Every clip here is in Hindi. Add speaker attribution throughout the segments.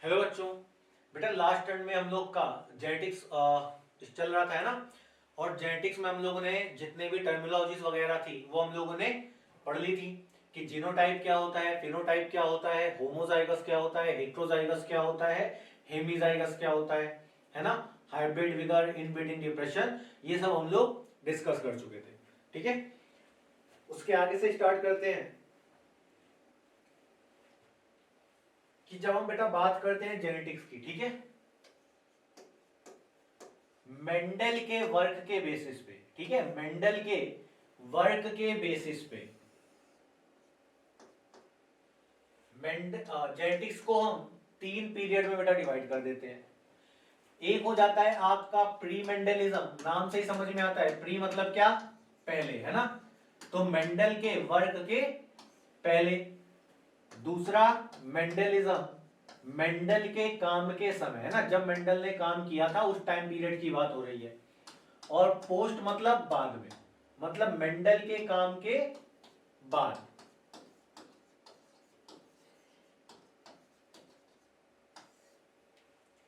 Speaker 1: हेलो बच्चों। बेटा लास्ट टर्म में हम लोग का जेनेटिक्स चल रहा था, है ना। और जेनेटिक्स में हम लोगों ने जितने भी टर्मिनोलॉजीज वगैरह थी वो हम लोगों ने पढ़ ली थी कि जीनोटाइप क्या होता है, फिनोटाइप क्या होता है, होमोजाइगस क्या होता है, हेट्रोजाइगस क्या होता है, हेमीजाइगस क्या होता है ना। हाइब्रिड विगर, इनब्रीडिंग, डिप्रेशन, ये सब हम लोग डिस्कस कर चुके थे। ठीक है, उसके आगे से स्टार्ट करते हैं कि जब हम बेटा बात करते हैं जेनेटिक्स की, ठीक है, मेंडल के वर्क के बेसिस पे, ठीक है, मेंडल के वर्क के बेसिस पे जेनेटिक्स को हम तीन पीरियड में बेटा डिवाइड कर देते हैं। एक हो जाता है आपका प्री मेंडलिज्म, नाम से ही समझ में आता है, प्री मतलब क्या, पहले, है ना। तो मेंडल के वर्क के पहले। दूसरा मेंडलिज्म, मेंडल के काम के समय, है ना, जब मेंडल ने काम किया था उस टाइम पीरियड की बात हो रही है। और पोस्ट मतलब बाद में, मतलब मेंडल के काम के बाद।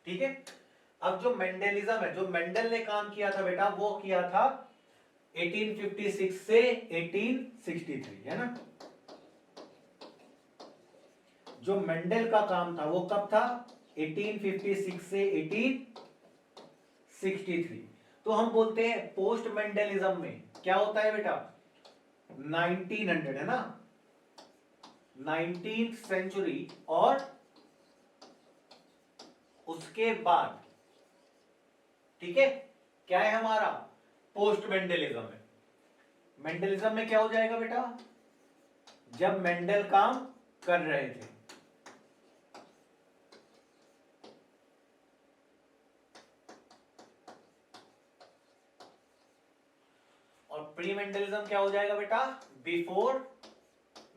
Speaker 1: ठीक है, अब जो मेंडलिज्म है, जो मेंडल ने काम किया था बेटा, वो किया था 1856 से 1863, है ना। जो मेंडल का काम था वो कब था, 1856 से 1863। तो हम बोलते हैं पोस्ट मेंडलिज्म में क्या होता है बेटा, 1900, है ना, 19th सेंचुरी और उसके बाद। ठीक है, क्या है हमारा, पोस्ट मेंडलिज्म है। मेंडलिज्म में क्या हो जाएगा बेटा, जब मेंडल काम कर रहे थे। और प्री मेंडलिज्म क्या हो जाएगा बेटा, बिफोर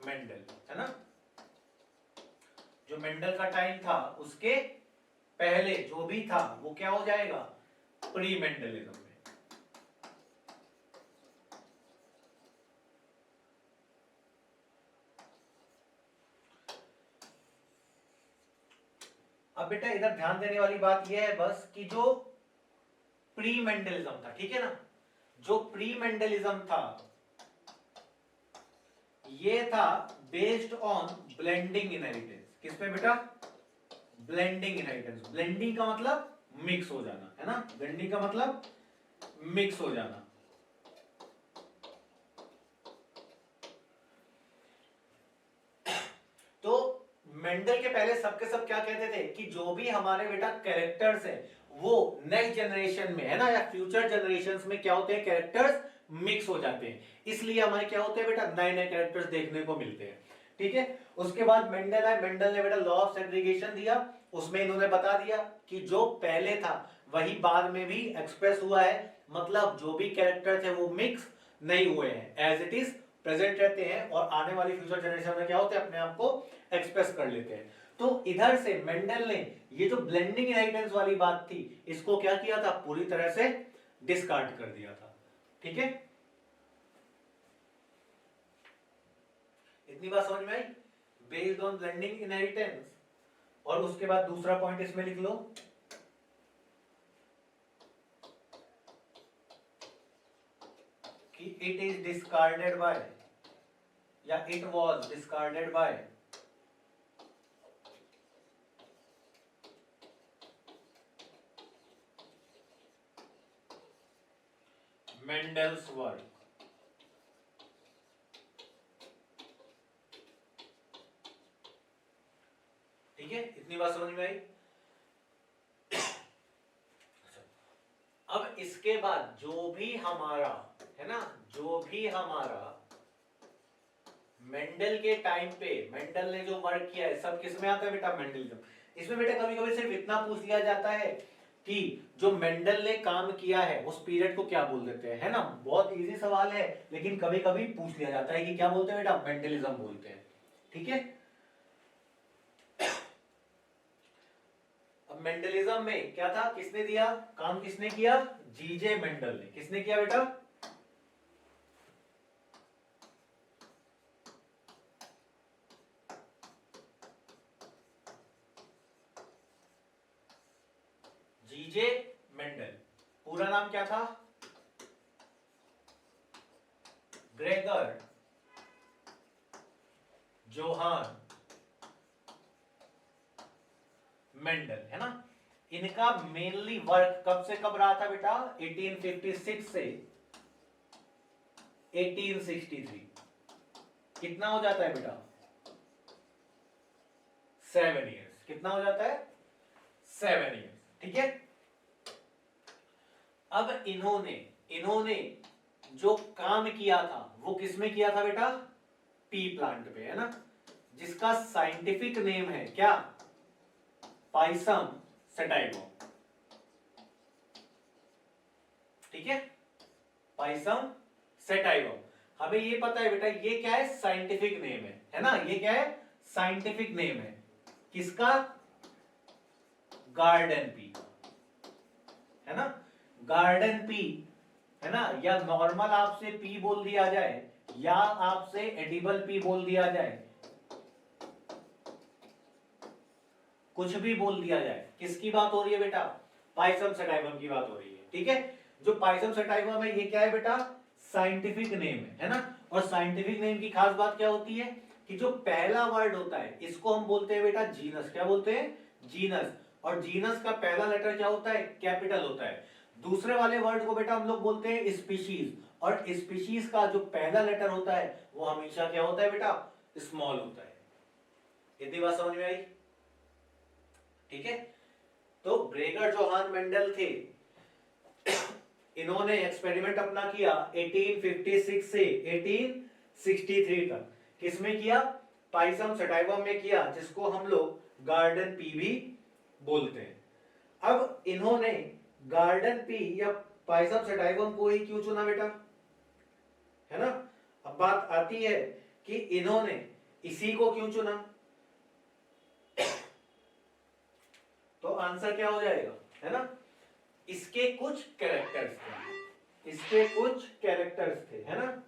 Speaker 1: मेंडल, है ना। जो मेंडल का टाइम था उसके पहले जो भी था वो क्या हो जाएगा, प्री मेंडलिज्म में। अब बेटा इधर ध्यान देने वाली बात यह है बस कि जो प्री मेंडलिज्म था, ठीक है ना, जो प्री मेंडलिज्म था ये था बेस्ड ऑन ब्लेंडिंग इनहेरिटेंस। किस पे बेटा, ब्लेंडिंग इनहेरिटेंस। ब्लेंडिंग का मतलब मिक्स हो जाना, है ना, ब्लेंडिंग का मतलब मिक्स हो जाना। तो मेंडल के पहले सबके सब क्या कहते थे कि जो भी हमारे बेटा कैरेक्टर्स है वो नेक्स्ट जनरेशन में, है ना, या फ्यूचर जनरेशंस में क्या होते हैं, कैरेक्टर्स मिक्स हो जाते हैं, इसलिए हमारे क्या होते हैं बेटा, नए नए कैरेक्टर्स देखने को मिलते हैं। ठीक है, उसके बाद मेंडल है, मेंडल ने बेटा लॉ ऑफ सेग्रीगेशन दिया, उसमें इन्होंने बता दिया कि जो पहले था वही बाद में भी एक्सप्रेस हुआ है, मतलब जो भी कैरेक्टर थे वो मिक्स नहीं हुए हैं, एज इट इज प्रेजेंट रहते हैं और आने वाली फ्यूचर जनरेशन में क्या होते हैं, अपने आप को एक्सप्रेस कर लेते हैं। तो इधर से मेंडल ने ये जो ब्लेंडिंग इनहेरिटेंस वाली बात थी इसको क्या किया था, पूरी तरह से डिस्कार्ड कर दिया था। ठीक है, इतनी बात समझ में आई, बेस्ड ऑन ब्लेंडिंग इनहेरिटेंस। और उसके बाद दूसरा पॉइंट इसमें लिख लो कि इट इज डिस्कार्डेड बाय, या it was discarded by Mendel's work. ठीक है, इतनी बात समझ में आई। अब इसके बाद जो भी हमारा, है ना, जो भी हमारा मेंडल के टाइम पे मेंडल ने जो वर्क किया है सब किस में आता है बेटा, मेंडलिज्म। इसमें बेटा कभी कभी सिर्फ इतना पूछ लिया जाता है कि जो मेंडल ने काम किया है उस पीरियड को क्या बोल देते हैं, है ना, बहुत इजी सवाल है, लेकिन कभी कभी पूछ लिया जाता है कि क्या बोलते हैं बेटा, मेंडलिज्म बोलते हैं। ठीक है, अब मेंडलिज्म में क्या था, किसने दिया काम, किसने किया, जीजे मेंडल ने। किसने किया बेटा, जीजे मेंडल। पूरा नाम क्या था? ग्रेगर जोहान मेंडल, है ना। इनका मेनली वर्क कब से कब रहा था बेटा? 1856 से 1863। कितना हो जाता है बेटा? 7 इयर्स। कितना हो जाता है? 7 इयर्स, ठीक है। अब इन्होंने जो काम किया था वो किसमें किया था बेटा? पी प्लांट पे, है ना, जिसका साइंटिफिक नेम है क्या? पाइसम सेटाइवम, ठीक है, पाइसम सेटाइवम। हमें ये पता है बेटा ये क्या है? साइंटिफिक नेम है ना। ये क्या है? साइंटिफिक नेम है किसका? गार्डन पी, है ना, गार्डन पी, है ना। या नॉर्मल आपसे पी बोल दिया जाए या आपसे एडिबल पी बोल दिया जाए, कुछ भी बोल दिया जाए, किसकी बात हो रही है बेटा? पाइसम सेटाइवम की बात हो रही है, ठीक है। जो पाइसम सेटाइवम है ये क्या है बेटा? साइंटिफिक नेम है ना। और साइंटिफिक नेम की खास बात क्या होती है कि जो पहला वर्ड होता है इसको हम बोलते हैं बेटा जीनस। क्या बोलते हैं? जीनस। और जीनस का पहला लेटर क्या होता है? कैपिटल होता है। दूसरे वाले वर्ड को बेटा हम लोग बोलते हैं स्पीशीज, और स्पीशीज का जो पहला लेटर होता है वो हमेशा क्या होता है बेटा? स्मॉल होता है। इतनी बात समझ में आई? ठीक है। तो ग्रेगर जोहान मेंडल थे, इन्होंने एक्सपेरिमेंट अपना किया 1856 से 1863 तक। किसमें किया? पाइसम सेटाइवम में किया, जिसको हम लोग गार्डन पी भी बोलते हैं। अब इन्होंने गार्डन पी या पाइसम सेटाइवम को ही क्यों चुना बेटा? है ना। अब बात आती है कि इन्होंने इसी को क्यों चुना, तो आंसर क्या हो जाएगा, है ना? इसके कुछ कैरेक्टर्स थे, इसके कुछ कैरेक्टर्स थे, है ना।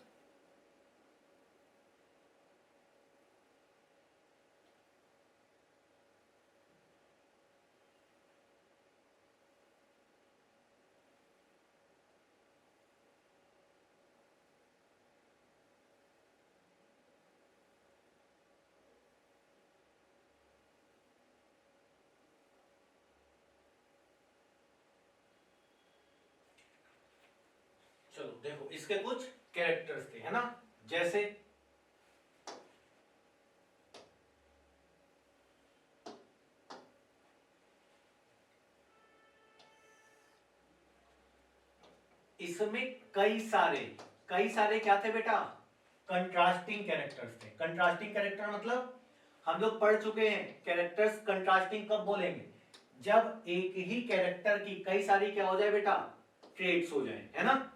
Speaker 1: चलो देखो इसके कुछ कैरेक्टर्स थे, है ना। जैसे इसमें कई सारे क्या थे बेटा? कंट्रास्टिंग कैरेक्टर्स थे। कंट्रास्टिंग कैरेक्टर मतलब हम लोग पढ़ चुके हैं कैरेक्टर्स कंट्रास्टिंग कब बोलेंगे? जब एक ही कैरेक्टर की कई सारी क्या हो जाए बेटा? ट्रेट्स हो जाए, है ना।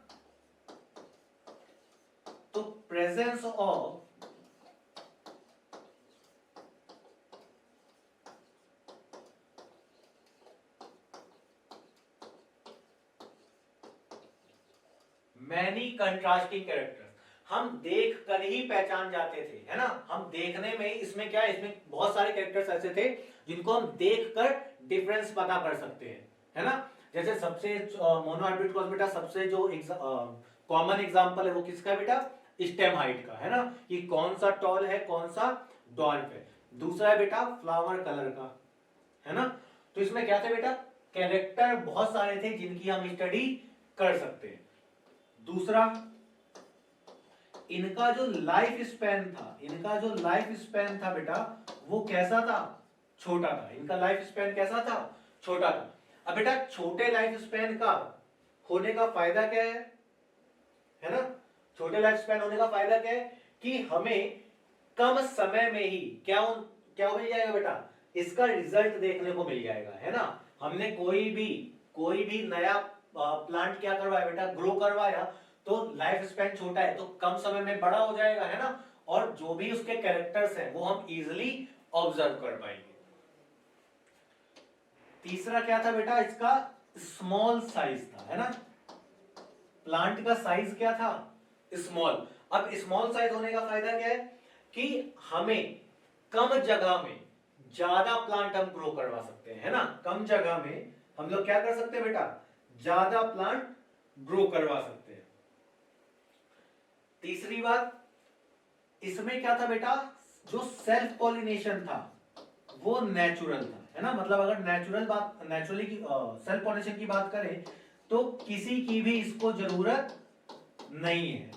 Speaker 1: तो presence of many contrasting characters हम देख कर ही पहचान जाते थे, है ना। हम देखने में ही इसमें क्या है, इसमें बहुत सारे कैरेक्टर्स ऐसे थे जिनको हम देखकर डिफरेंस पता कर सकते हैं, है ना। जैसे सबसे मोनोहाइब्रिड क्रॉस बेटा सबसे जो कॉमन एग्जांपल है वो किसका है बेटा? स्टेम हाइट का, है ना, कि कौन सा टॉल है कौन सा डॉर्फ है। दूसरा है बेटा फ्लावर कलर का, है ना। तो इसमें क्या थे बेटा? कैरेक्टर बहुत सारे थे जिनकी हम स्टडी कर सकते हैं। दूसरा इनका जो लाइफ स्पैन था, इनका जो लाइफ स्पैन था बेटा वो कैसा था? छोटा था। इनका लाइफ स्पैन कैसा था? छोटा था। अब बेटा छोटे लाइफ स्पैन का होने का फायदा क्या है ना। छोटे लाइफ स्पैन होने का फायदा क्या है कि हमें कम समय में ही क्या हो जाएगा बेटा? इसका रिजल्ट देखने को मिल जाएगा, है ना। हमने कोई भी नया प्लांट क्या करवाया बेटा? ग्रो करवाया, तो लाइफ स्पैन छोटा है तो कम समय में बड़ा हो जाएगा, है ना। और जो भी उसके कैरेक्टर्स हैं वो हम इजिली ऑब्जर्व कर पाएंगे। तीसरा क्या था बेटा? इसका स्मॉल साइज था, है ना। प्लांट का साइज क्या था? स्मॉल। अब स्मॉल साइज होने का फायदा क्या है कि हमें कम जगह में ज्यादा प्लांट हम ग्रो करवा सकते हैं, है ना। कम जगह में हम लोग क्या कर सकते हैं बेटा, ज्यादा प्लांट ग्रो करवा सकते हैं। तीसरी बात, इसमें क्या था बेटा, जो सेल्फ पॉलिनेशन था वो नेचुरल था, है ना। मतलब अगर नेचुरली की सेल्फ पॉलिनेशन की बात करें तो किसी की भी इसको जरूरत नहीं है।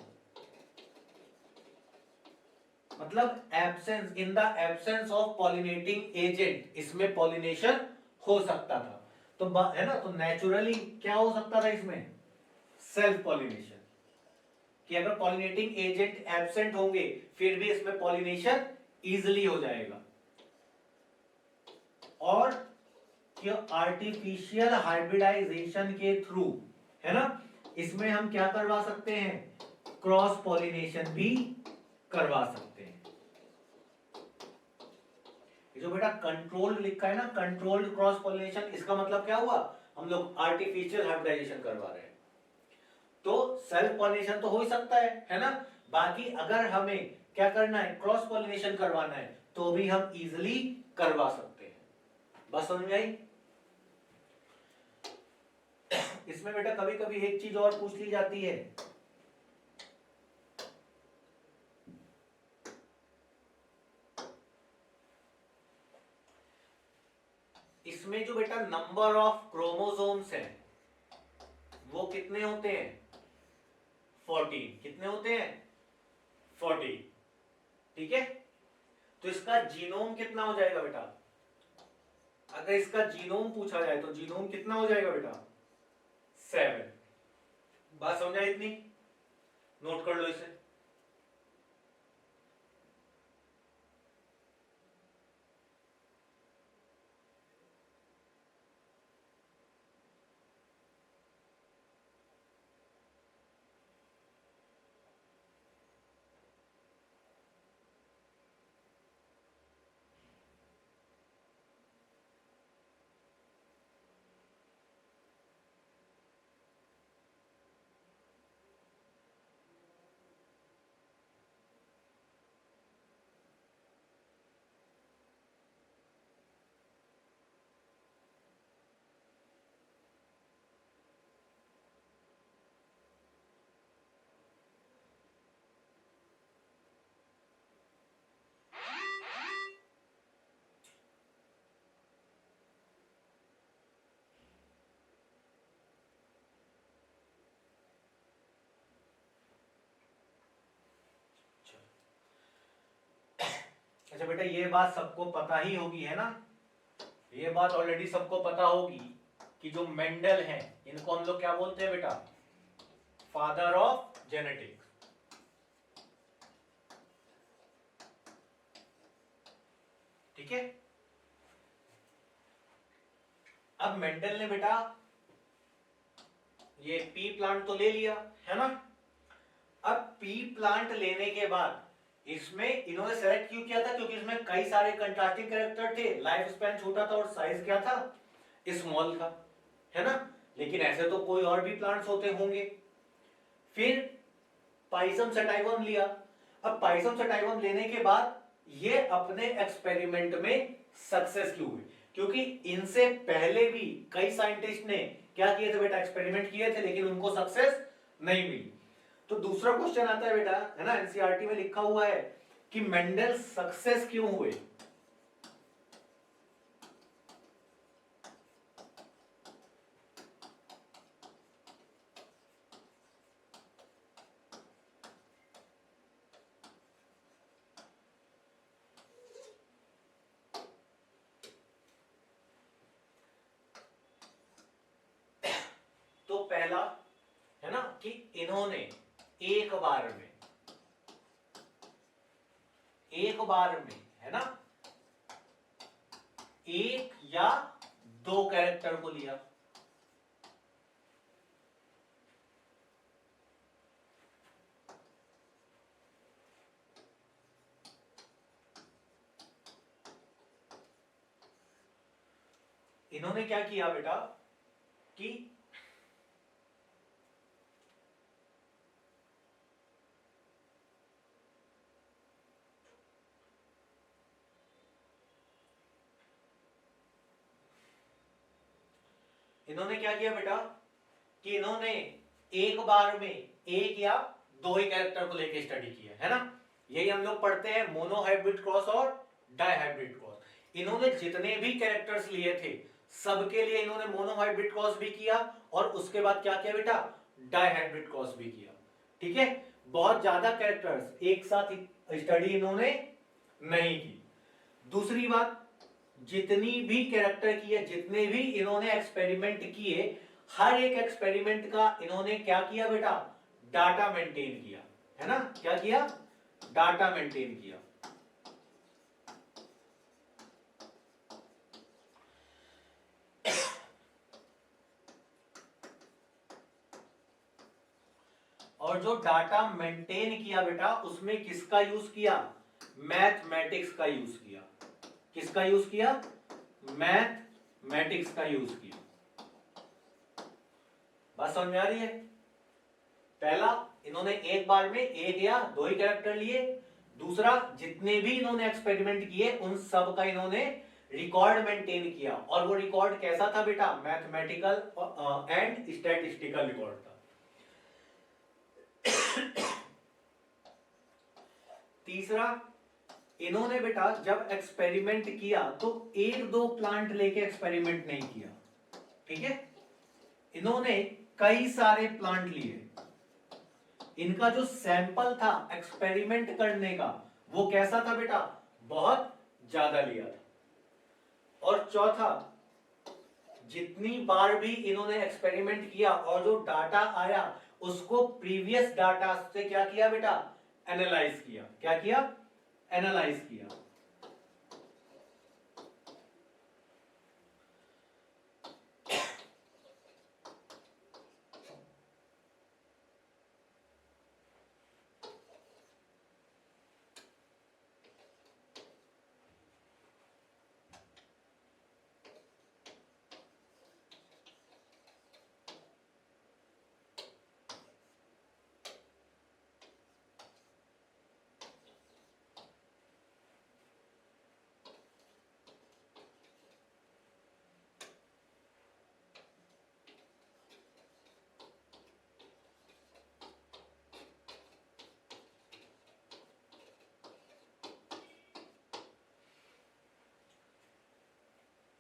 Speaker 1: मतलब absence, in the absence of pollinating agent इसमें पॉलिनेशन हो सकता था। तो है ना, तो नेचुरली क्या हो सकता था इसमें, सेल्फ पॉलिनेशन। कि अगर पॉलिनेटिंग एजेंट एब्सेंट होंगे फिर भी इसमें पॉलिनेशन इजीली हो जाएगा। और कि आर्टिफिशियल हाइब्रिडाइजेशन के थ्रू, है ना, इसमें हम क्या करवा सकते हैं, क्रॉस पॉलिनेशन भी करवा सकते हैं। ये जो बेटा कंट्रोल्ड लिखा है ना, कंट्रोल्ड क्रॉस पॉलिनेशन, इसका मतलब क्या हुआ, हम लोग आर्टिफिशियल हाइब्रिडाइजेशन करवा रहे हैं। तो सेल्फ पॉलिनेशन तो हो ही सकता है ना। बाकी अगर हमें क्या करना है, क्रॉस पॉलिनेशन करवाना है तो भी हम इजिली करवा सकते हैं। बस समझ में आई। इसमें बेटा कभी कभी एक चीज और पूछ ली जाती है, इसमें जो बेटा नंबर ऑफ क्रोमोसोम्स हैं वो कितने होते हैं, 14। कितने होते हैं, 14। ठीक है, तो इसका जीनोम कितना हो जाएगा बेटा, अगर इसका जीनोम पूछा जाए तो जीनोम कितना हो जाएगा बेटा, 7। बात समझ आई इतनी, नोट कर लो इसे। अच्छा बेटा ये बात सबको पता ही होगी, है ना, ये बात ऑलरेडी सबको पता होगी कि जो मेंडल हैं इनको हम लोग क्या बोलते हैं बेटा, फादर ऑफ जेनेटिक्स। ठीक है, अब मेंडल ने बेटा ये पी प्लांट तो ले लिया, है ना। अब पी प्लांट लेने के बाद इसमें इन्होंने सेलेक्ट क्यों किया था, क्योंकि इसमें कई सारे कंट्रास्टिंग कैरेक्टर थे, लाइफ स्पैन छोटा था और साइज क्या था, स्मॉल था, है ना। लेकिन ऐसे तो कोई और भी प्लांट्स होते होंगे। फिर पाइसम सटाइवम लिया। अब पाइसम सटाइवम लेने के बाद ये अपने एक्सपेरिमेंट में सक्सेस क्यों हुए, क्योंकि इनसे पहले भी कई साइंटिस्ट ने क्या किए थे बेटा, एक्सपेरिमेंट किए थे लेकिन उनको सक्सेस नहीं मिली। तो दूसरा क्वेश्चन आता है बेटा, है ना, एनसीईआरटी में लिखा हुआ है कि मेंडल सक्सेस क्यों हुए। तो पहला है ना कि इन्होंने एक बार में है ना एक या दो कैरेक्टर को लिया। इन्होंने क्या किया बेटा कि इन्होंने क्या किया बेटा कि इन्होंने एक बार में एक या दो ही कैरेक्टर को लेके स्टडी किया है ना। यही हम लोग पढ़ते हैं मोनो हाइब्रिड क्रॉस और डाई हाइब्रिड क्रॉस। इन्होंने जितने भी कैरेक्टर्स लिए थे सबके लिए इन्होंने मोनो हाइब्रिड क्रॉस भी किया और उसके बाद क्या किया बेटा डाई हाइब्रिड क्रॉस भी किया। ठीक है, बहुत ज्यादा कैरेक्टर्स एक साथ स्टडी इन्होंने नहीं की। दूसरी बात, जितनी भी कैरेक्टर की है, जितने भी इन्होंने एक्सपेरिमेंट किए, हर एक एक्सपेरिमेंट का इन्होंने क्या किया बेटा डाटा मेंटेन किया, है ना। क्या किया, डाटा मेंटेन किया। और जो डाटा मेंटेन किया बेटा उसमें किसका यूज किया, मैथमेटिक्स का यूज किया। किसका यूज किया, मैथमेटिक्स का यूज किया। बात समझ में आ रही है। पहला, इन्होंने एक बार में एक या दो ही कैरेक्टर लिए। दूसरा, जितने भी इन्होंने एक्सपेरिमेंट किए उन सब का इन्होंने रिकॉर्ड मेंटेन किया। और वो रिकॉर्ड कैसा था बेटा, मैथमेटिकल एंड स्टैटिस्टिकल रिकॉर्ड था। तीसरा, इन्होंने बेटा जब एक्सपेरिमेंट किया तो एक दो प्लांट लेके एक्सपेरिमेंट नहीं किया। ठीक है, इन्होंने कई सारे प्लांट लिए। इनका जो सैंपल था एक्सपेरिमेंट करने का वो कैसा था बेटा, बहुत ज्यादा लिया था। और चौथा, जितनी बार भी इन्होंने एक्सपेरिमेंट किया और जो डाटा आया उसको प्रीवियस डाटा से क्या किया बेटा, एनालाइज किया। क्या किया, एनालाइज किया।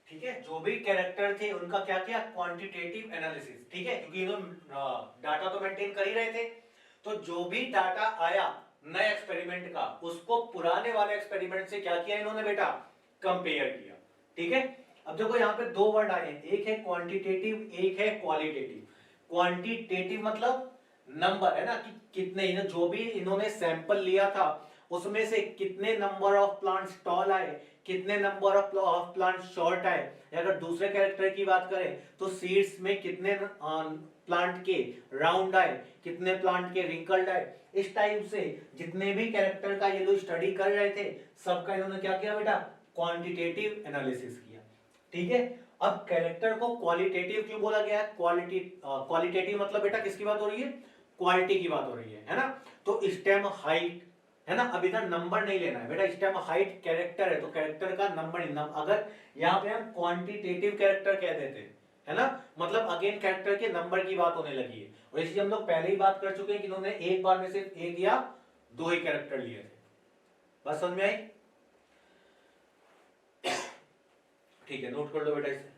Speaker 1: ठीक है, जो भी कैरेक्टर थे उनका क्या किया, क्वांटिटेटिव एनालिसिस। ठीक है, क्योंकि इन्होंने डाटा तो मेंटेन कर ही रहे थे, तो जो भी डाटा आया नए एक्सपेरिमेंट का उसको पुराने वाले एक्सपेरिमेंट से क्या किया इन्होंने बेटा, कंपेयर किया। ठीक है, अब देखो यहाँ पे दो वर्ड आए हैं, एक है क्वांटिटेटिव, एक है क्वालिटेटिव। क्वांटिटेटिव मतलब नंबर, है ना, कि कितने जो भी इन्होंने सैंपल लिया था उसमें से कितने नंबर ऑफ प्लांट्स टॉल आए, कितने नंबर ऑफ प्लांट शॉर्ट आए। अगर दूसरे कैरेक्टर की बात करें तो सीड्स में कितने प्लांट के राउंड आए, कितने प्लांट के रिंकल्ड आए। इस टाइप से जितने भी कैरेक्टर का ये लोग स्टडी कर रहे थे सबका इन्होंने क्या किया बेटा, क्वांटिटेटिव एनालिसिस किया। ठीक है, अब कैरेक्टर को क्वालिटेटिव क्यों बोला गया है, क्वालिटेटिव मतलब बेटा किसकी बात हो रही है, क्वालिटी की बात हो रही है ना। तो स्टेम हाइट, है ना, अब इधर नंबर नहीं लेना है बेटा, स्टेम हाइट कैरेक्टर है तो कैरेक्टर का नंबर नहीं। अगर यहाँ पे हम क्वांटिटेटिव कैरेक्टर कह देते है ना, मतलब अगेन कैरेक्टर के नंबर की बात होने लगी है। और इसलिए हम लोग पहले ही बात कर चुके हैं कि इन्होंने एक बार में सिर्फ एक या दो ही कैरेक्टर लिए थे। बात समझ में आई। ठीक है, नोट कर लो बेटा इसे।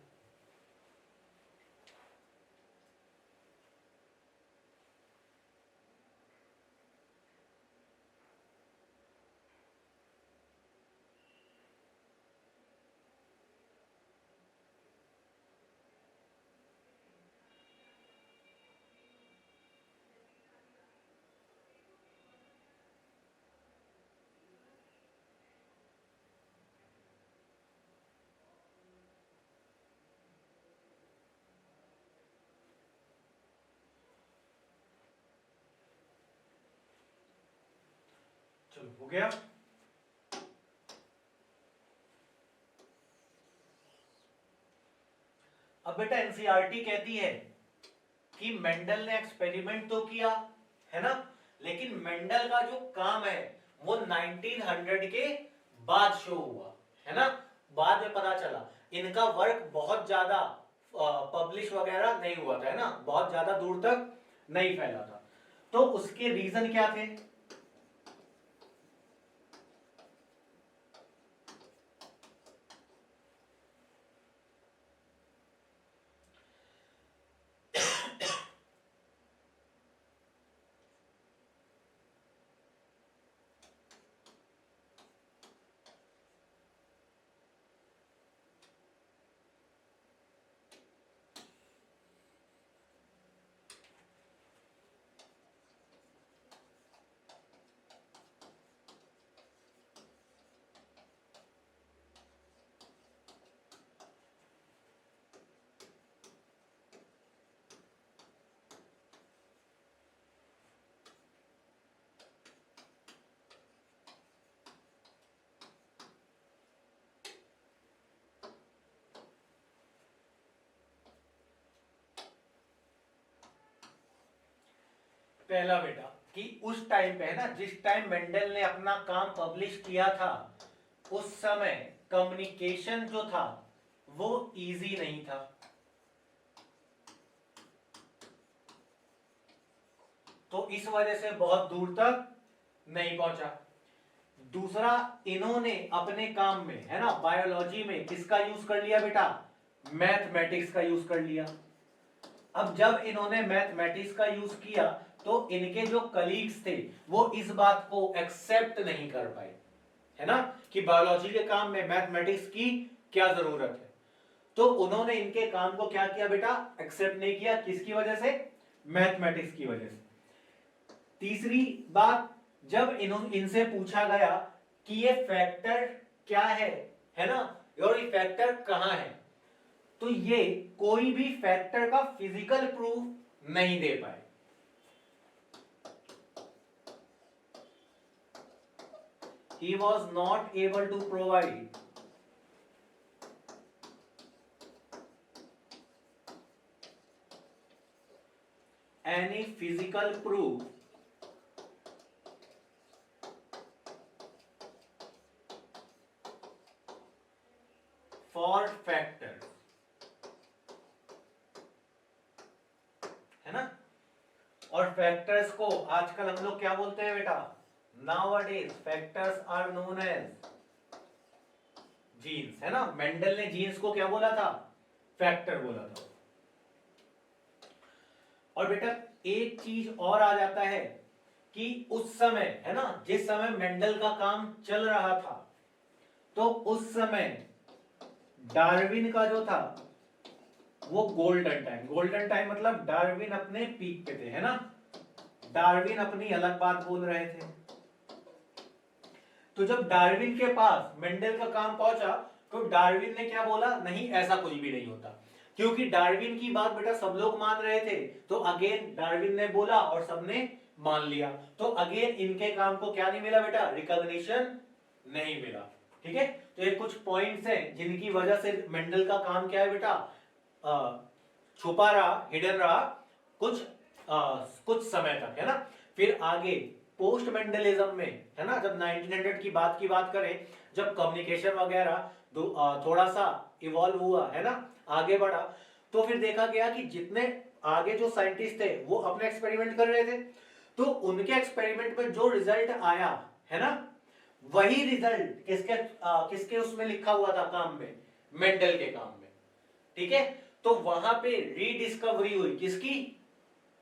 Speaker 1: चलो हो गया। अब बेटा एनसीईआरटी कहती है कि मेंडल ने एक्सपेरिमेंट तो किया, है ना, लेकिन मेंडल का जो काम है वो 1900 के बाद शो हुआ, है ना। बाद में पता चला इनका वर्क बहुत ज्यादा पब्लिश वगैरह नहीं हुआ था, है ना, बहुत ज्यादा दूर तक नहीं फैला था। तो उसके रीजन क्या थे? पहला बेटा कि उस टाइम पे, है ना, जिस टाइम मेंडल ने अपना काम पब्लिश किया था, उस समय कम्युनिकेशन जो था वो इजी नहीं था। तो इस वजह से बहुत दूर तक नहीं पहुंचा। दूसरा, इन्होंने अपने काम में, है ना, बायोलॉजी में किसका यूज कर लिया बेटा? मैथमेटिक्स का यूज कर लिया। अब जब इन्होंने मैथमेटिक्स का यूज किया तो इनके जो कलीग्स थे वो इस बात को एक्सेप्ट नहीं कर पाए, है ना, कि बायोलॉजी के काम में मैथमेटिक्स की क्या जरूरत है। तो उन्होंने इनके काम को क्या किया बेटा? एक्सेप्ट नहीं किया। किसकी वजह से? मैथमेटिक्स की वजह से। तीसरी बात, जब इनसे पूछा गया कि ये फैक्टर क्या है ना, और ये फैक्टर कहां है, तो ये कोई भी फैक्टर का फिजिकल प्रूफ नहीं दे पाए। He was not able to provide any physical proof for factors, है ना। और फैक्टर्स को आजकल हम लोग क्या बोलते हैं बेटा? Nowadays factors are known as genes, है ना। मेंडल ने जीन्स को क्या बोला था? फैक्टर बोला था। और बेटा एक चीज और आ जाता है कि उस समय, है ना, जिस समय मेंडल का काम चल रहा था, तो उस समय डार्विन का जो था वो गोल्डन टाइम मतलब डार्विन अपने पीक पे थे, है ना। डार्विन अपनी अलग बात बोल रहे थे। तो जब डार्विन के पास मेंडल का काम पहुंचा तो डार्विन ने क्या बोला? नहीं, ऐसा कुछ भी नहीं होता। क्योंकि डार्विन की बात बेटा सब लोग मान रहे थे, तो अगेन डार्विन ने बोला और सबने मान लिया। तो अगेन इनके काम को क्या नहीं मिला बेटा? रिकॉग्निशन नहीं मिला। ठीक है, तो ये कुछ पॉइंट्स हैं जिनकी वजह से मेंडल का काम क्या है बेटा? छुपा रहा, हिडन रहा कुछ कुछ समय तक, है ना। फिर आगे पोस्ट मेंडलिज्म में, है ना, जब 1900 की बात करें, जब कम्युनिकेशन वगैरह थोड़ा सा इवॉल्व हुआ, है ना, आगे बढ़ा, तो फिर देखा गया कि जितने आगे जो साइंटिस्ट थे वो अपने एक्सपेरिमेंट कर रहे थे, तो उनके एक्सपेरिमेंट में जो रिजल्ट आया, है ना, वही रिजल्ट किसके उसमें लिखा हुआ था काम में? मेंडल के काम में। ठीक है, तो वहां पे रीडिस्कवरी हुई किसकी?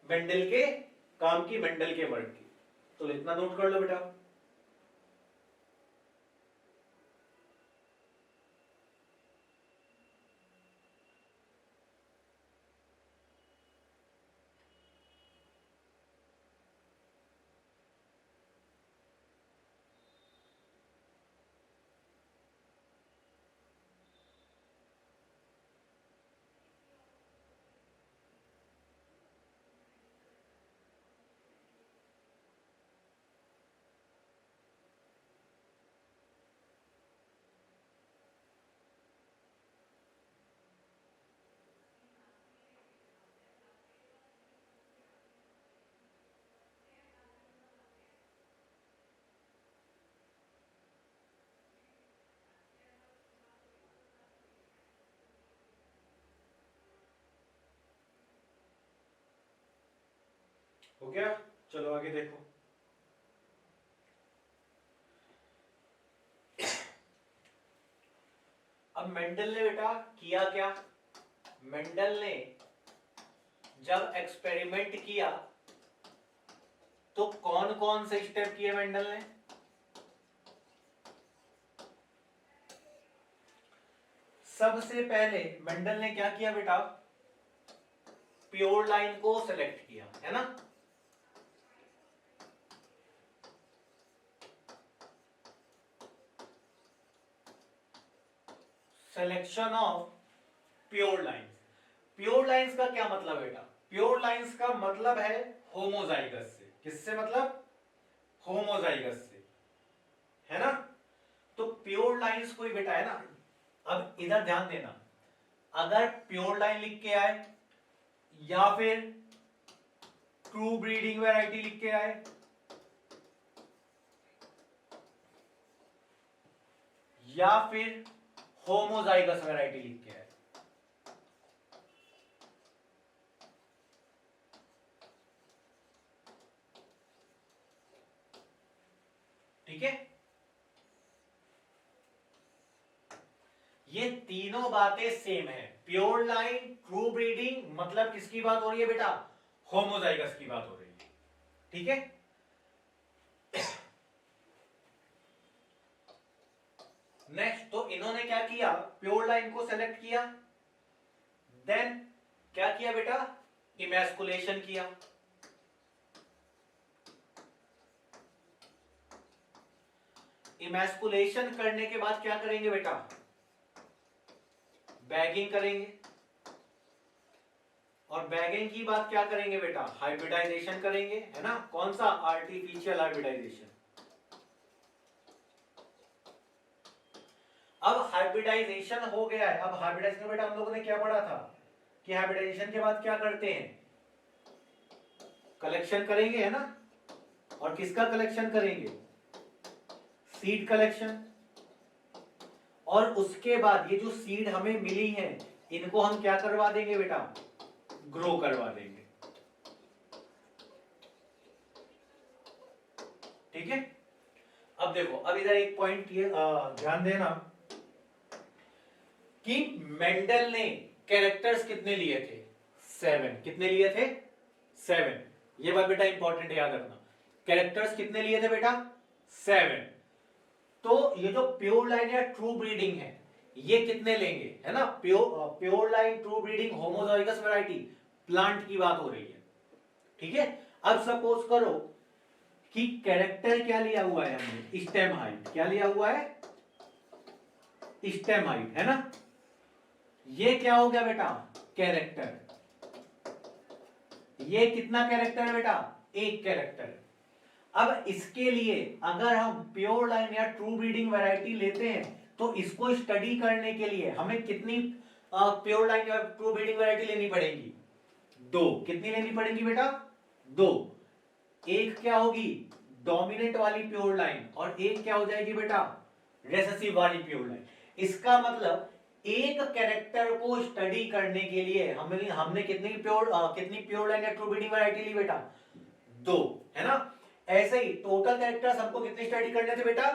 Speaker 1: मेंडल के काम की, मेंडल के वर्क की। तो इतना नोट कर लो बेटा। हो गया, चलो आगे देखो। अब मेंडल ने बेटा किया क्या, मेंडल ने जब एक्सपेरिमेंट किया तो कौन कौन से स्टेप किए मेंडल ने? सबसे पहले मेंडल ने क्या किया बेटा, प्योर लाइन को सेलेक्ट किया, है ना। Selection of pure lines. Pure lines का क्या मतलब बेटा, प्योर लाइंस का मतलब है होमोजाइगस से। किससे मतलब, होमोजाइगस से, है ना। तो प्योर लाइंस कोई बेटा है ना, अब इधर ध्यान देना, अगर प्योर लाइन लिख के आए या फिर ट्रू ब्रीडिंग वैरायटी लिख के आए या फिर होमोजाइगस वैरायटी लिख के आए, ठीक है। ये तीनों बातें सेम है, प्योर लाइन, ट्रू ब्रीडिंग, मतलब किसकी बात हो रही है बेटा, होमोजाइगस की बात हो रही है, ठीक है। नेक्स्ट, तो इन्होंने क्या किया, प्योर लाइन को सेलेक्ट किया, देन क्या किया बेटा, इमैस्कुलेशन किया। इमैस्कुलेशन करने के बाद क्या करेंगे बेटा, बैगिंग करेंगे, और बैगिंग की बात क्या करेंगे बेटा, हाइब्रिडाइजेशन करेंगे, है ना। कौन सा, आर्टिफिशियल हाइब्रिडाइजेशन। अब हाइब्रिडाइजेशन हो गया है, अब हाइब्रिडाइजेशन बेटा हम लोगों ने क्या पढ़ा था कि हाइब्रिडाइजेशन के बाद क्या करते हैं, कलेक्शन करेंगे, है ना। और किसका कलेक्शन करेंगे, सीड कलेक्शन। और उसके बाद ये जो सीड हमें मिली है इनको हम क्या करवा देंगे बेटा, ग्रो करवा देंगे, ठीक है। अब देखो, अब इधर एक पॉइंट ध्यान देना कि मेंडल ने कैरेक्टर्स कितने लिए थे, 7। कितने लिए थे, 7। ये बात बेटा इंपॉर्टेंट याद रखना, कैरेक्टर्स कितने लिए थे बेटा, 7। तो ये जो प्योर लाइन या ट्रू ब्रीडिंग है ये कितने लेंगे, है ना। Pure line, true breeding, homozygous variety, plant की बात हो रही है, ठीक है। अब सपोज करो कि कैरेक्टर क्या लिया हुआ है हमने, स्टेम हाइट। क्या लिया हुआ है, स्टेम हाइट, है ना। ये क्या हो गया बेटा, कैरेक्टर। ये कितना कैरेक्टर है बेटा, एक कैरेक्टर। अब इसके लिए अगर हम प्योर लाइन या ट्रू ब्रीडिंग वैरायटी लेते हैं तो इसको स्टडी करने के लिए हमें कितनी प्योर लाइन या ट्रू ब्रीडिंग वैरायटी लेनी पड़ेगी, 2। कितनी लेनी पड़ेगी बेटा, 2। एक क्या होगी, डोमिनेंट वाली प्योर लाइन, और एक क्या हो जाएगी बेटा, रेसेसिव वाली प्योर लाइन। इसका मतलब एक कैरेक्टर को स्टडी करने के लिए हमने कितनी प्योर लाइन या ट्रू ब्रीडिंग वैरायटी ली बेटा, 2, है ना। ऐसे ही टोटल कैरेक्टर्स हमको कितनी स्टडी करने थे बेटा,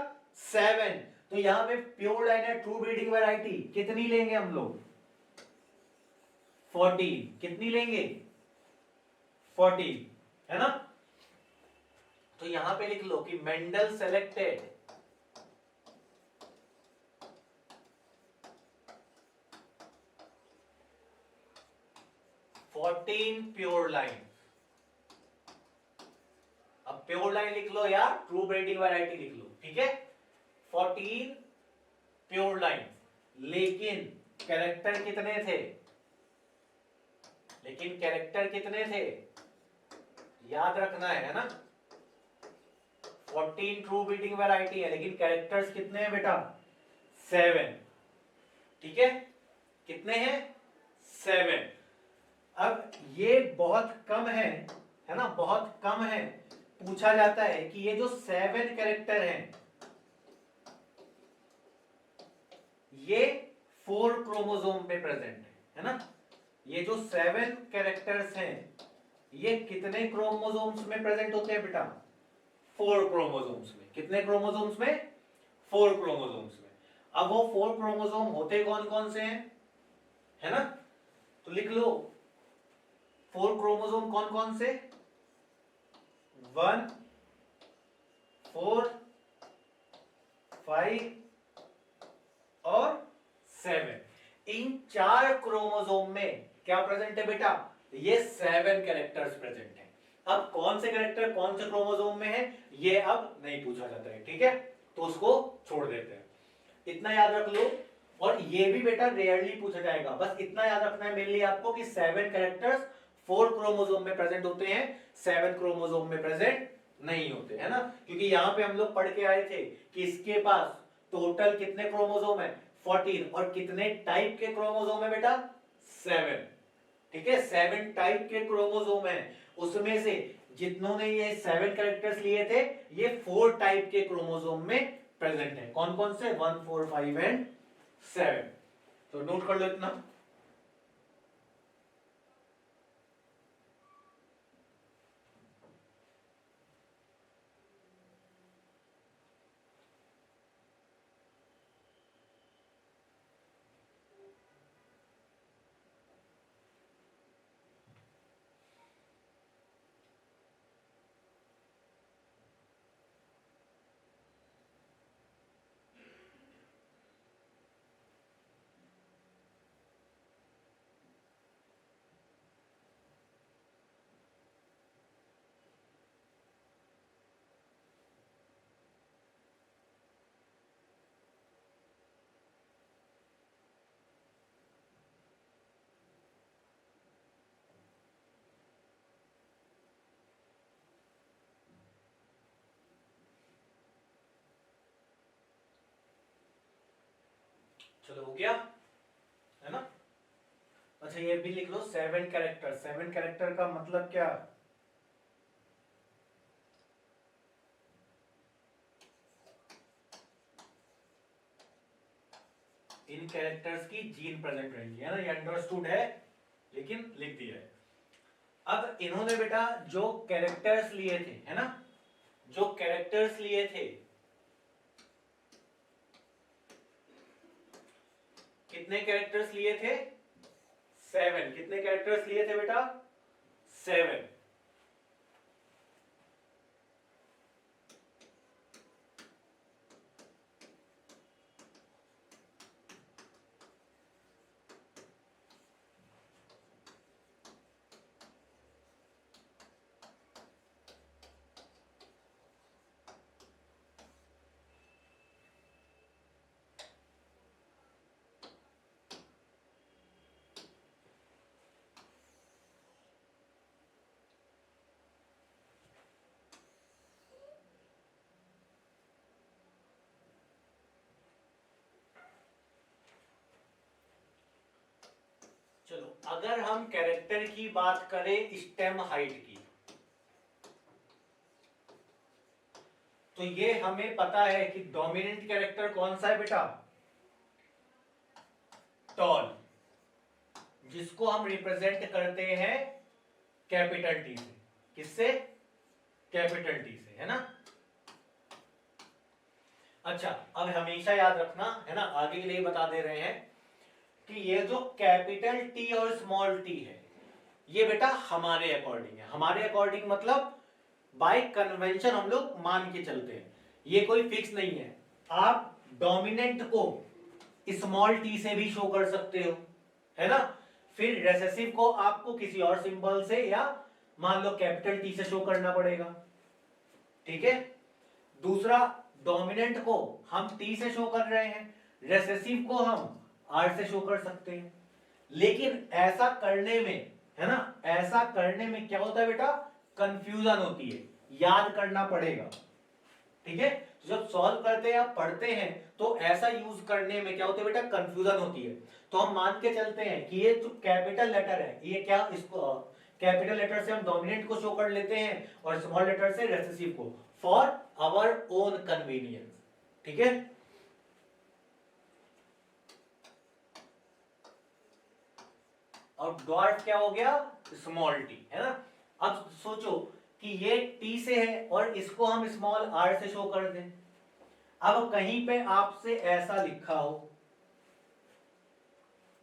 Speaker 1: 7। तो यहां पे प्योर लाइन या ट्रू ब्रीडिंग वैरायटी कितनी लेंगे हम लोग, 14। कितनी लेंगे, 14, है ना। तो यहां पे लिख लो कि मेंडल सेलेक्टेड 14 प्योर लाइन। अब प्योर लाइन लिख लो या ट्रू ब्रीडिंग वैरायटी लिख लो, ठीक है। 14 प्योर लाइन, लेकिन कैरेक्टर कितने थे, लेकिन कैरेक्टर कितने थे, याद रखना है ना। 14 ट्रू ब्रीडिंग वैरायटी है लेकिन कैरेक्टर्स कितने हैं बेटा, 7, ठीक है। कितने हैं, 7। अब ये बहुत कम है ना, बहुत कम है। पूछा जाता है कि ये जो 7 कैरेक्टर हैं ये 4 क्रोमोसोम पे प्रेजेंट है ना। ये जो 7 कैरेक्टर्स हैं ये कितने क्रोमोसोम्स में प्रेजेंट होते हैं बेटा? 4 क्रोमोसोम्स में। कितने क्रोमोसोम्स में? 4 क्रोमोसोम्स में। अब वो 4 क्रोमोसोम होते कौन कौन से हैं, है ना? तो लिख लो 4 क्रोमोसोम कौन कौन से? 1, 4, 5 और 7। इन 4 क्रोमोसोम में क्या प्रेजेंट है बेटा? ये 7 कैरेक्टर्स प्रेजेंट हैं। अब कौन से कैरेक्टर कौन से क्रोमोसोम में है ये अब नहीं पूछा जाता है, ठीक है? तो उसको छोड़ देते हैं, इतना याद रख लो। और ये भी बेटा रेयरली पूछा जाएगा, बस इतना याद रखना है मेनली आपको कि 7 कैरेक्टर्स 4 क्रोमोसोम में प्रेजेंट होते हैं, 7 क्रोमोसोम में प्रेजेंट नहीं होते, है ना? क्योंकि यहां पे हम लोग पढ़ के आए थे कि इसके पास टोटल कितने क्रोमोसोम है? 14। और कितने टाइप के क्रोमोसोम है बेटा? 7। ठीक है, 7 टाइप के क्रोमोसोम है। उसमें से जितनों ने ये 7 कैरेक्टर्स लिए थे ये 4 टाइप के क्रोमोसोम में प्रेजेंट है। कौन कौन से? 1, 4, 5 एंड 7। तो नोट कर लो इतना। चलो हो गया, है ना? अच्छा ये भी लिख लो 7 कैरेक्टर। 7 कैरेक्टर का मतलब क्या? इन कैरेक्टर्स की जीन प्रेजेंट रहेंगी, है ना? ये अंडरस्टूड है लेकिन लिख दिया है। अब इन्होंने बेटा जो कैरेक्टर्स लिए थे, है ना, जो कैरेक्टर्स लिए थे, कितने कैरेक्टर्स लिए थे? 7। कितने कैरेक्टर्स लिए थे बेटा? 7। चलो अगर हम कैरेक्टर की बात करें स्टेम हाइट की, तो ये हमें पता है कि डोमिनेंट कैरेक्टर कौन सा है बेटा? टॉल, जिसको हम रिप्रेजेंट करते हैं कैपिटल टी से। किससे? कैपिटल टी से, है ना? अच्छा अब हमेशा याद रखना, है ना, आगे के लिए बता दे रहे हैं कि ये जो कैपिटल टी और स्मॉल टी है ये बेटा हमारे अकॉर्डिंग है। हमारे अकॉर्डिंग मतलब बाय कन्वेंशन हम लोग मान के चलते हैं, ये कोई फिक्स नहीं है। आप डोमिनेंट को स्मॉल टी से भी शो कर सकते हो, है ना? फिर रेसेसिव को आपको किसी और सिंबल से या मान लो कैपिटल टी से शो करना पड़ेगा, ठीक है? दूसरा, डोमिनेंट को हम टी से शो कर रहे हैं, रेसेसिव को हम आर से शो कर सकते हैं। लेकिन ऐसा करने में, है ना, ऐसा करने में क्या होता है बेटा? कंफ्यूजन होती है, याद करना पड़ेगा, ठीक है? जब सॉल्व करते हैं या पढ़ते हैं तो ऐसा यूज करने में क्या होता है बेटा? कंफ्यूजन होती है। तो हम मान के चलते हैं कि ये जो कैपिटल लेटर है ये क्या, इसको कैपिटल लेटर से हम डोमिनेंट को शो कर लेते हैं और स्मॉल लेटर से रेसेसिव को, फॉर आवर ओन कन्वीनियंस, ठीक है? और डॉट क्या हो गया? स्मॉल टी, है ना? अब सोचो कि ये टी से है और इसको हम स्मॉल आर से शो कर दें। अब कहीं पे आपसे ऐसा लिखा हो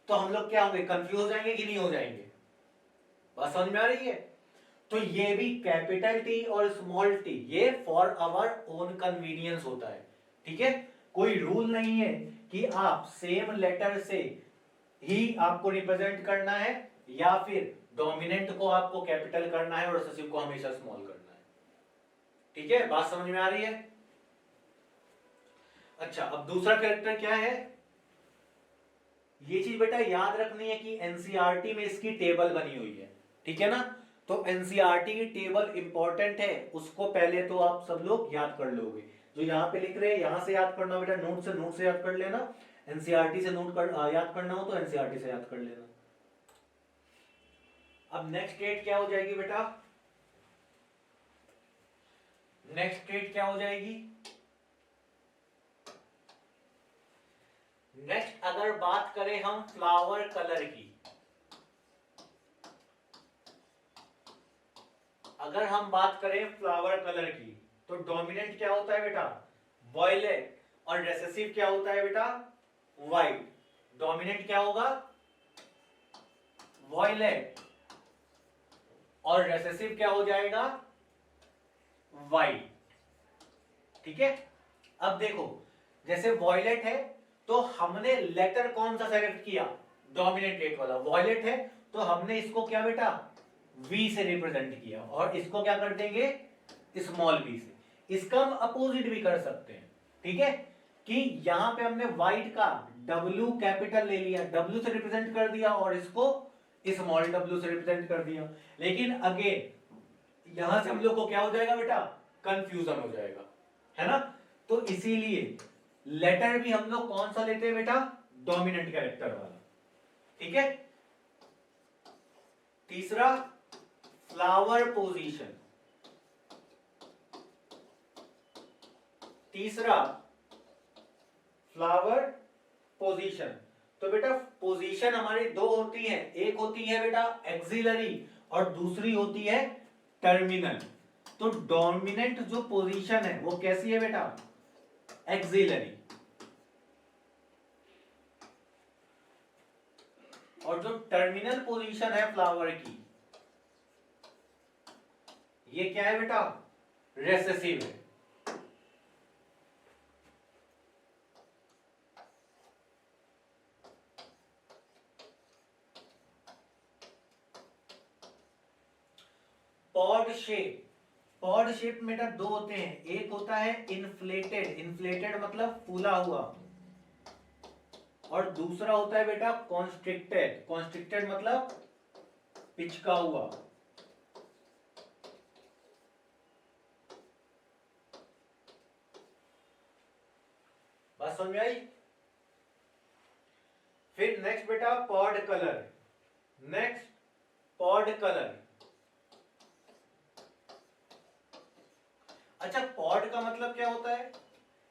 Speaker 1: तो हम लोग क्या होंगे, कंफ्यूज हो जाएंगे कि नहीं हो जाएंगे? बात समझ में आ रही है? तो ये भी कैपिटल टी और स्मॉल टी ये फॉर आवर ओन कन्वीनियंस होता है, ठीक है। कोई रूल नहीं है कि आप सेम लेटर से ही आपको रिप्रेजेंट करना है या फिर डोमिनेंट को आपको कैपिटल करना है और रिसेसिव को हमेशा स्मॉल करना है, ठीक है। बात समझ में आ रही है? अच्छा, अब दूसरा कैरेक्टर क्या है, ये चीज बेटा याद रखनी है कि एनसीईआरटी में इसकी टेबल बनी हुई है, ठीक है ना। तो एनसीईआरटी की टेबल इंपॉर्टेंट है, उसको पहले तो आप सब लोग याद कर लोगे। जो यहाँ पे लिख रहे हैं यहां से याद करना बेटा, नोट से याद कर लेना। एनसीईआरटी से याद करना हो तो एनसीईआरटी से याद कर लेना। अब नेक्स्ट डेट क्या हो जाएगी बेटा, नेक्स्ट डेट क्या हो जाएगी, नेक्स्ट अगर बात करें हम फ्लावर कलर की, अगर हम बात करें फ्लावर कलर की तो डोमिनेंट क्या होता है बेटा, वॉयलेट, और रेसेसिव क्या होता है बेटा, व्हाइट। डोमिनेंट क्या होगा, वॉयलेट, और रेसेसिव क्या हो जाएगा, व्हाइट, ठीक है। अब देखो जैसे वॉयलेट है तो हमने लेटर कौन सा सेलेक्ट किया, डोमिनेंट रेट वाला। वॉयलेट है तो हमने इसको क्या बेटा V से रिप्रेजेंट किया, और इसको क्या कर देंगे स्मॉल v से। इसका हम अपोजिट भी कर सकते हैं, ठीक है, कि यहां पे हमने व्हाइट का W कैपिटल ले लिया, W से रिप्रेजेंट कर दिया, और इसको स्मॉल w से रिप्रेजेंट कर दिया। लेकिन अगेन यहां से हम लोग को क्या हो जाएगा बेटा, कंफ्यूजन हो जाएगा, है ना। तो इसीलिए लेटर भी हम लोग कौन सा लेते हैं बेटा, डोमिनेंट कैरेक्टर वाला, ठीक है। तीसरा फ्लावर पोजीशन, तीसरा फ्लावर पोजीशन। तो बेटा पोजीशन हमारी दो होती है, एक होती है बेटा एक्सिलरी और दूसरी होती है टर्मिनल। तो डोमिनेंट जो पोजीशन है वो कैसी है बेटा, एक्सिलरी, और जो टर्मिनल पोजीशन है फ्लावर की ये क्या है बेटा, रेसेसिव है। पॉड शेप, पॉड शेप में दो होते हैं, एक होता है इन्फ्लेटेड, इन्फ्लेटेड मतलब फूला हुआ, और दूसरा होता है बेटा कॉन्स्ट्रिक्टेड, कॉन्स्ट्रिक्टेड मतलब पिचका हुआ। बात समझ में आई? फिर नेक्स्ट बेटा pod colour, next pod colour. अच्छा पॉड का मतलब क्या होता है,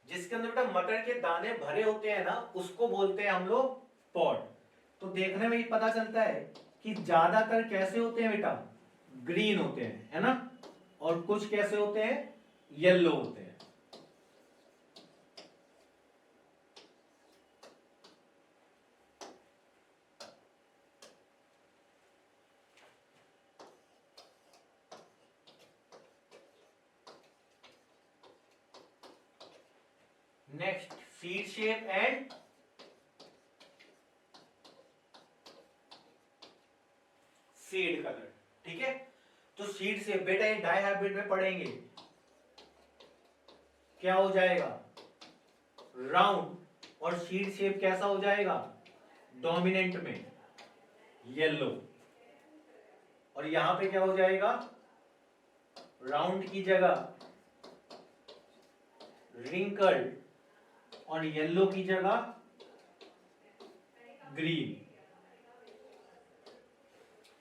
Speaker 1: जिसके अंदर बेटा मटर के दाने भरे होते हैं ना उसको बोलते हैं हम लोग पॉड। तो देखने में ही पता चलता है कि ज्यादातर कैसे होते हैं बेटा, ग्रीन होते हैं, है ना, और कुछ कैसे होते हैं, येलो होते हैं। Next seed shape and seed colour, ठीक है। तो सीड शेप बेटा ये डाई हाइब्रिड में पढ़ेंगे, क्या हो जाएगा, राउंड, और सीड शेप कैसा हो जाएगा, डोमिनेंट में येलो, और यहां पे क्या हो जाएगा, राउंड की जगह रिंकल्ड, और येलो की जगह ग्रीन।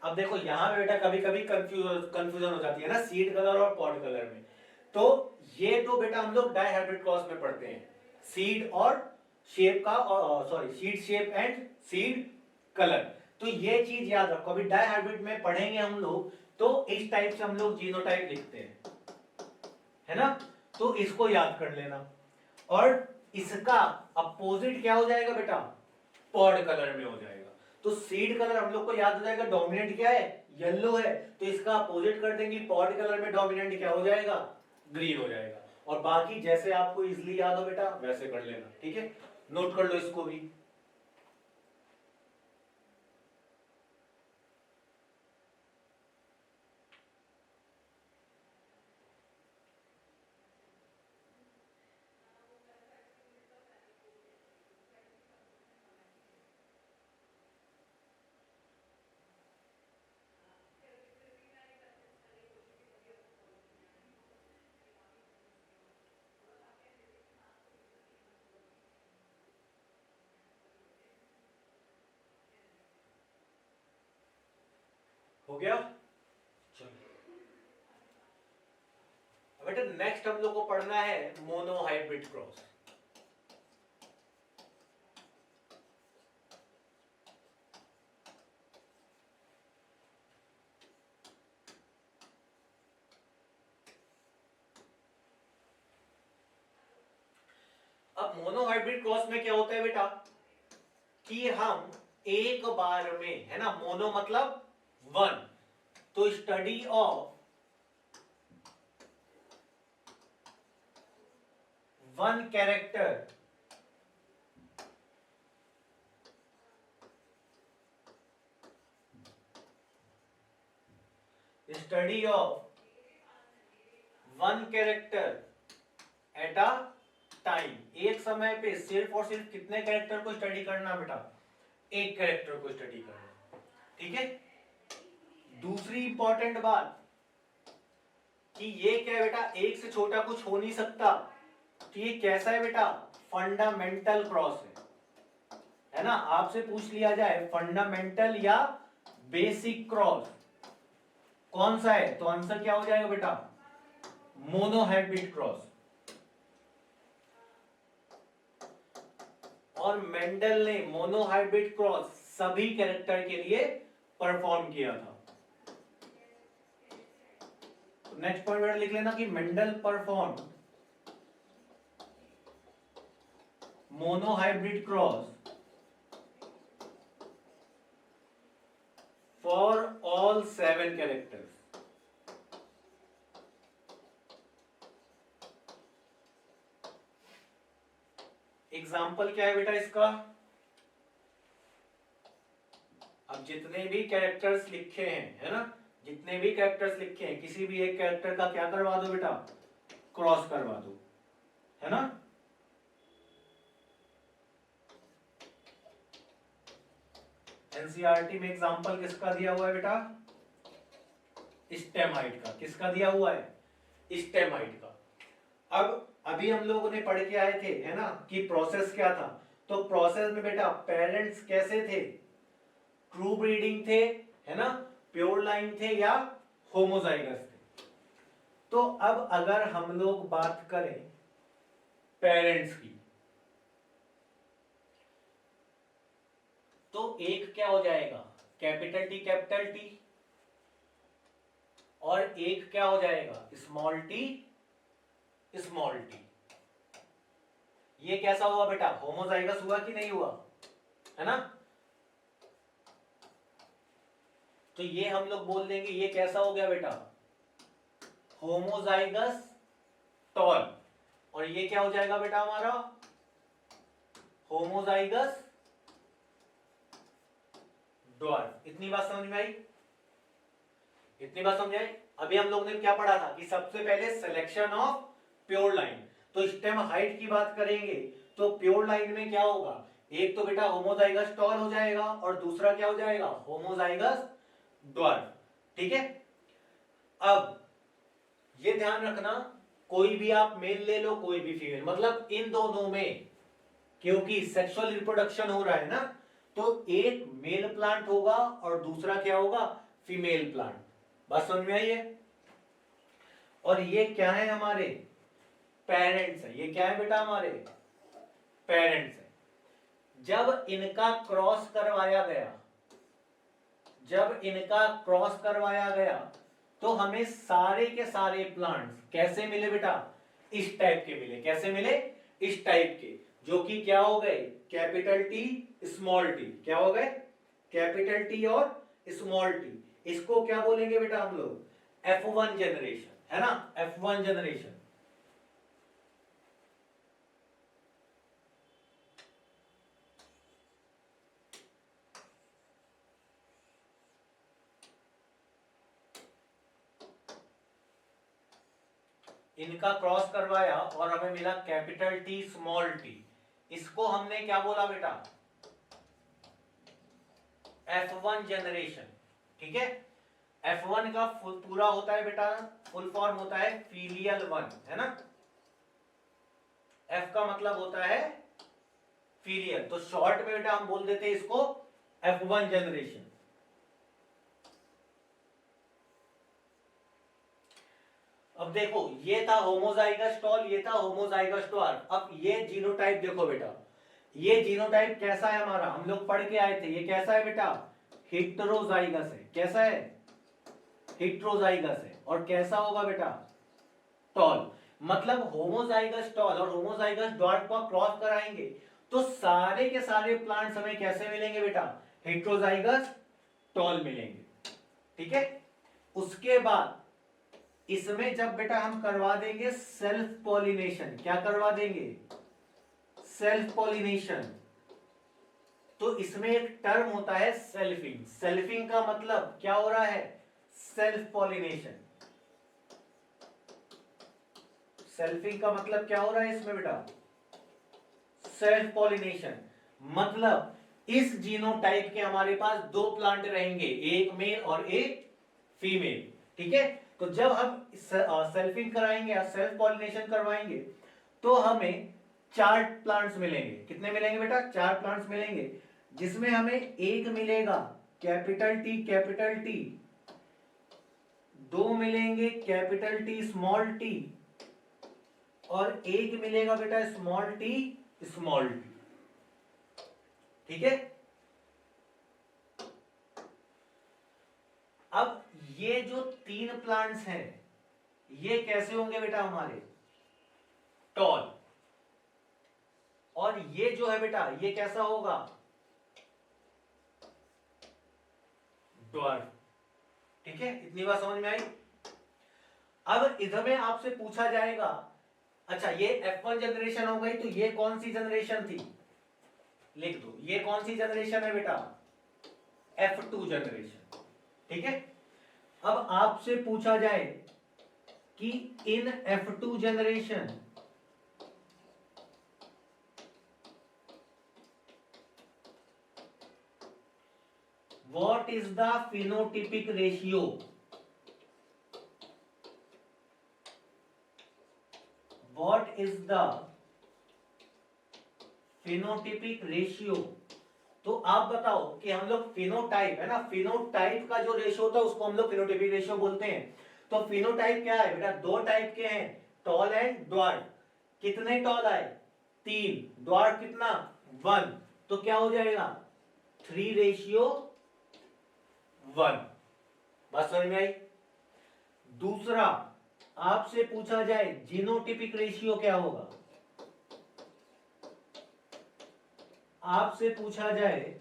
Speaker 1: अब देखो यहां पे बेटा कभी कभी कंफ्यूजन हो जाती है ना सीड कलर और पॉड कलर में। तो ये तो बेटा हम लोग डाई हाइब्रिड क्रॉस में पढ़ते हैं, सीड और शेप का, sorry seed shape and seed colour. तो ये चीज याद रखो, अभी डाई हाइब्रिड में पढ़ेंगे हम लोग तो इस टाइप से हम लोग जीनोटाइप लिखते हैं, है ना। तो इसको याद कर लेना। और इसका अपोजिट क्या हो जाएगा बेटा, पॉड कलर में हो जाएगा। तो सीड कलर हम लोग को याद हो जाएगा, डोमिनेंट क्या है, येलो है, तो इसका अपोजिट कर देंगे, पॉड कलर में डोमिनेंट क्या हो जाएगा, ग्रीन हो जाएगा। और बाकी जैसे आपको इजीली याद हो बेटा वैसे कर लेना, ठीक है। नोट कर लो इसको भी। हो गया, चलो बेटा नेक्स्ट हम लोग को पढ़ना है मोनोहाइब्रिड क्रॉस। अब मोनोहाइब्रिड क्रॉस में क्या होता है बेटा कि हम एक बार में, है ना, मोनो मतलब वन, तो study of one character study of one character at a time, एक समय पे सिर्फ और सिर्फ कितने कैरेक्टर को स्टडी करना बेटा, एक कैरेक्टर को स्टडी करना, ठीक है। दूसरी इंपॉर्टेंट बात कि ये क्या है बेटा, एक से छोटा कुछ हो नहीं सकता, तो ये कैसा है बेटा, फंडामेंटल क्रॉस है ना। आपसे पूछ लिया जाए फंडामेंटल या बेसिक क्रॉस कौन सा है, तो आंसर क्या हो जाएगा बेटा, मोनोहाइब्रिड क्रॉस। और मेंडल ने मोनोहाइब्रिड क्रॉस सभी कैरेक्टर के लिए परफॉर्म किया था। तो नेक्स्ट पॉइंट बेटा लिख लेना कि Mendel perform monohybrid cross for all 7 characters. Example क्या है बेटा इसका, अब जितने भी कैरेक्टर्स लिखे हैं, है ना, जितने भी कैरेक्टर्स लिखे हैं किसी भी एक कैरेक्टर का क्या करवा दो बेटा, क्रॉस करवा दो, है ना। एनसीईआरटी में एग्जाम्पल किसका दिया हुआ है बेटा, स्टेमाइट का। किसका दिया हुआ है, स्टेमाइट का। अब अभी हम लोगों ने पढ़ के आए थे, है ना, कि प्रोसेस क्या था। तो प्रोसेस में बेटा पेरेंट्स कैसे थे, ट्रू ब्रीडिंग थे, है ना, प्योर लाइन थे या होमोजाइगस थे। तो अब अगर हम लोग बात करें पेरेंट्स की, तो एक क्या हो जाएगा, कैपिटल टी, और एक क्या हो जाएगा, स्मॉल टी। ये कैसा हुआ बेटा, होमोजाइगस हुआ कि नहीं हुआ, है ना। तो ये हम लोग बोल देंगे ये कैसा हो गया बेटा, होमोजाइगस टॉल। और ये क्या हो जाएगा बेटा हमारा, होमोजाइगस ड्वार्फ। इतनी बात समझ में आई, इतनी बात समझ आई। अभी हम लोग ने क्या पढ़ा था कि सबसे पहले सिलेक्शन ऑफ प्योर लाइन। तो स्टेम हाइट की बात करेंगे तो प्योर लाइन में क्या होगा, एक तो बेटा होमोजाइगस टॉल हो जाएगा और दूसरा क्या हो जाएगा, होमोजाइगस ड्वार्फ, ठीक है। अब ये ध्यान रखना, कोई भी आप मेल ले लो कोई भी फीमेल, मतलब इन दोनों में क्योंकि सेक्सुअल रिप्रोडक्शन हो रहा है ना, तो एक मेल प्लांट होगा और दूसरा क्या होगा, फीमेल प्लांट। बात समझ में आई है। और ये क्या है, हमारे पेरेंट्स है। ये क्या है बेटा, हमारे पेरेंट्स है। जब इनका क्रॉस करवाया गया, जब इनका क्रॉस करवाया गया तो हमें सारे के सारे प्लांट्स कैसे मिले बेटा, इस टाइप के मिले। कैसे मिले, इस टाइप के, जो कि क्या हो गए, कैपिटल टी स्मॉल टी। क्या हो गए, कैपिटल टी और स्मॉल टी। इसको क्या बोलेंगे बेटा हम लोग, F1 जनरेशन, है ना, F1 जनरेशन। इनका क्रॉस करवाया और हमें मिला कैपिटल टी स्मॉल टी। इसको हमने क्या बोला बेटा, F1 जनरेशन। ठीक है, F1 का पूरा होता है बेटा, फुल फॉर्म होता है फीलियल वन, है ना। F का मतलब होता है फीलियल, तो शॉर्ट में बेटा हम बोल देते हैं इसको F1 जनरेशन। अब देखो, ये था होमोजाइगस टॉल, ये था होमोजाइगस ट्वार्फ। अब ये जीनोटाइप देखो बेटा, ये जीनोटाइप कैसा है हमारा, हम लोग पढ़ के आए थे, ये कैसा है बेटा, हेटेरोजाइगस है। कैसा है, हेटेरोजाइगस है। और कैसा होगा बेटा, टॉल। मतलब होमोजाइगस टॉल और होमोजाइगस डॉट को क्रॉस कराएंगे तो सारे के सारे प्लांट्स हमें कैसे मिलेंगे बेटा, हेटेरोजाइगस टॉल मिलेंगे। ठीक है, उसके बाद इसमें जब बेटा हम करवा देंगे सेल्फ पॉलिनेशन, क्या करवा देंगे, सेल्फ पॉलिनेशन, तो इसमें एक टर्म होता है सेल्फिंग। सेल्फिंग का मतलब क्या हो रहा है, सेल्फ पॉलिनेशन। सेल्फिंग का मतलब क्या हो रहा है इसमें बेटा, सेल्फ पॉलिनेशन। मतलब इस जीनोटाइप के हमारे पास दो प्लांट रहेंगे, एक मेल और एक फीमेल। ठीक है, तो जब हम सेल्फिंग कराएंगे या सेल्फ पॉलिनेशन करवाएंगे तो हमें 4 प्लांट्स मिलेंगे। कितने मिलेंगे बेटा, 4 प्लांट्स मिलेंगे, जिसमें हमें एक मिलेगा कैपिटल टी, दो मिलेंगे कैपिटल टी स्मॉल टी, और एक मिलेगा बेटा स्मॉल टी स्मॉल टी। ठीक है, अब ये जो 3 प्लांट्स हैं ये कैसे होंगे बेटा हमारे, टॉल। और ये जो है बेटा ये कैसा होगा, ड्वार्फ। ठीक है, इतनी बात समझ में आई। अब इधर में आपसे पूछा जाएगा, अच्छा ये F1 जनरेशन हो गई, तो ये कौन सी जनरेशन थी, लिख दो, ये कौन सी जनरेशन है बेटा, F2 जनरेशन। ठीक है, अब आपसे पूछा जाए कि इन F2 generation what is the phenotypic ratio, what is the phenotypic ratio। तो आप बताओ कि हम लोग फिनोटाइप है ना, फिनोटाइप का जो रेशियो होता है उसको हम लोग फिनोटाइपिक रेशियो बोलते हैं। तो फिनोटाइप क्या है बेटा, दो टाइप के हैं, टॉल एंड ड्वार्फ। कितने टॉल आए, 3, ड्वार्फ कितना, 1, तो क्या हो जाएगा 3:1। बात समझ में आई। दूसरा आपसे पूछा जाए जीनोटिपिक रेशियो क्या होगा, आपसे पूछा जाए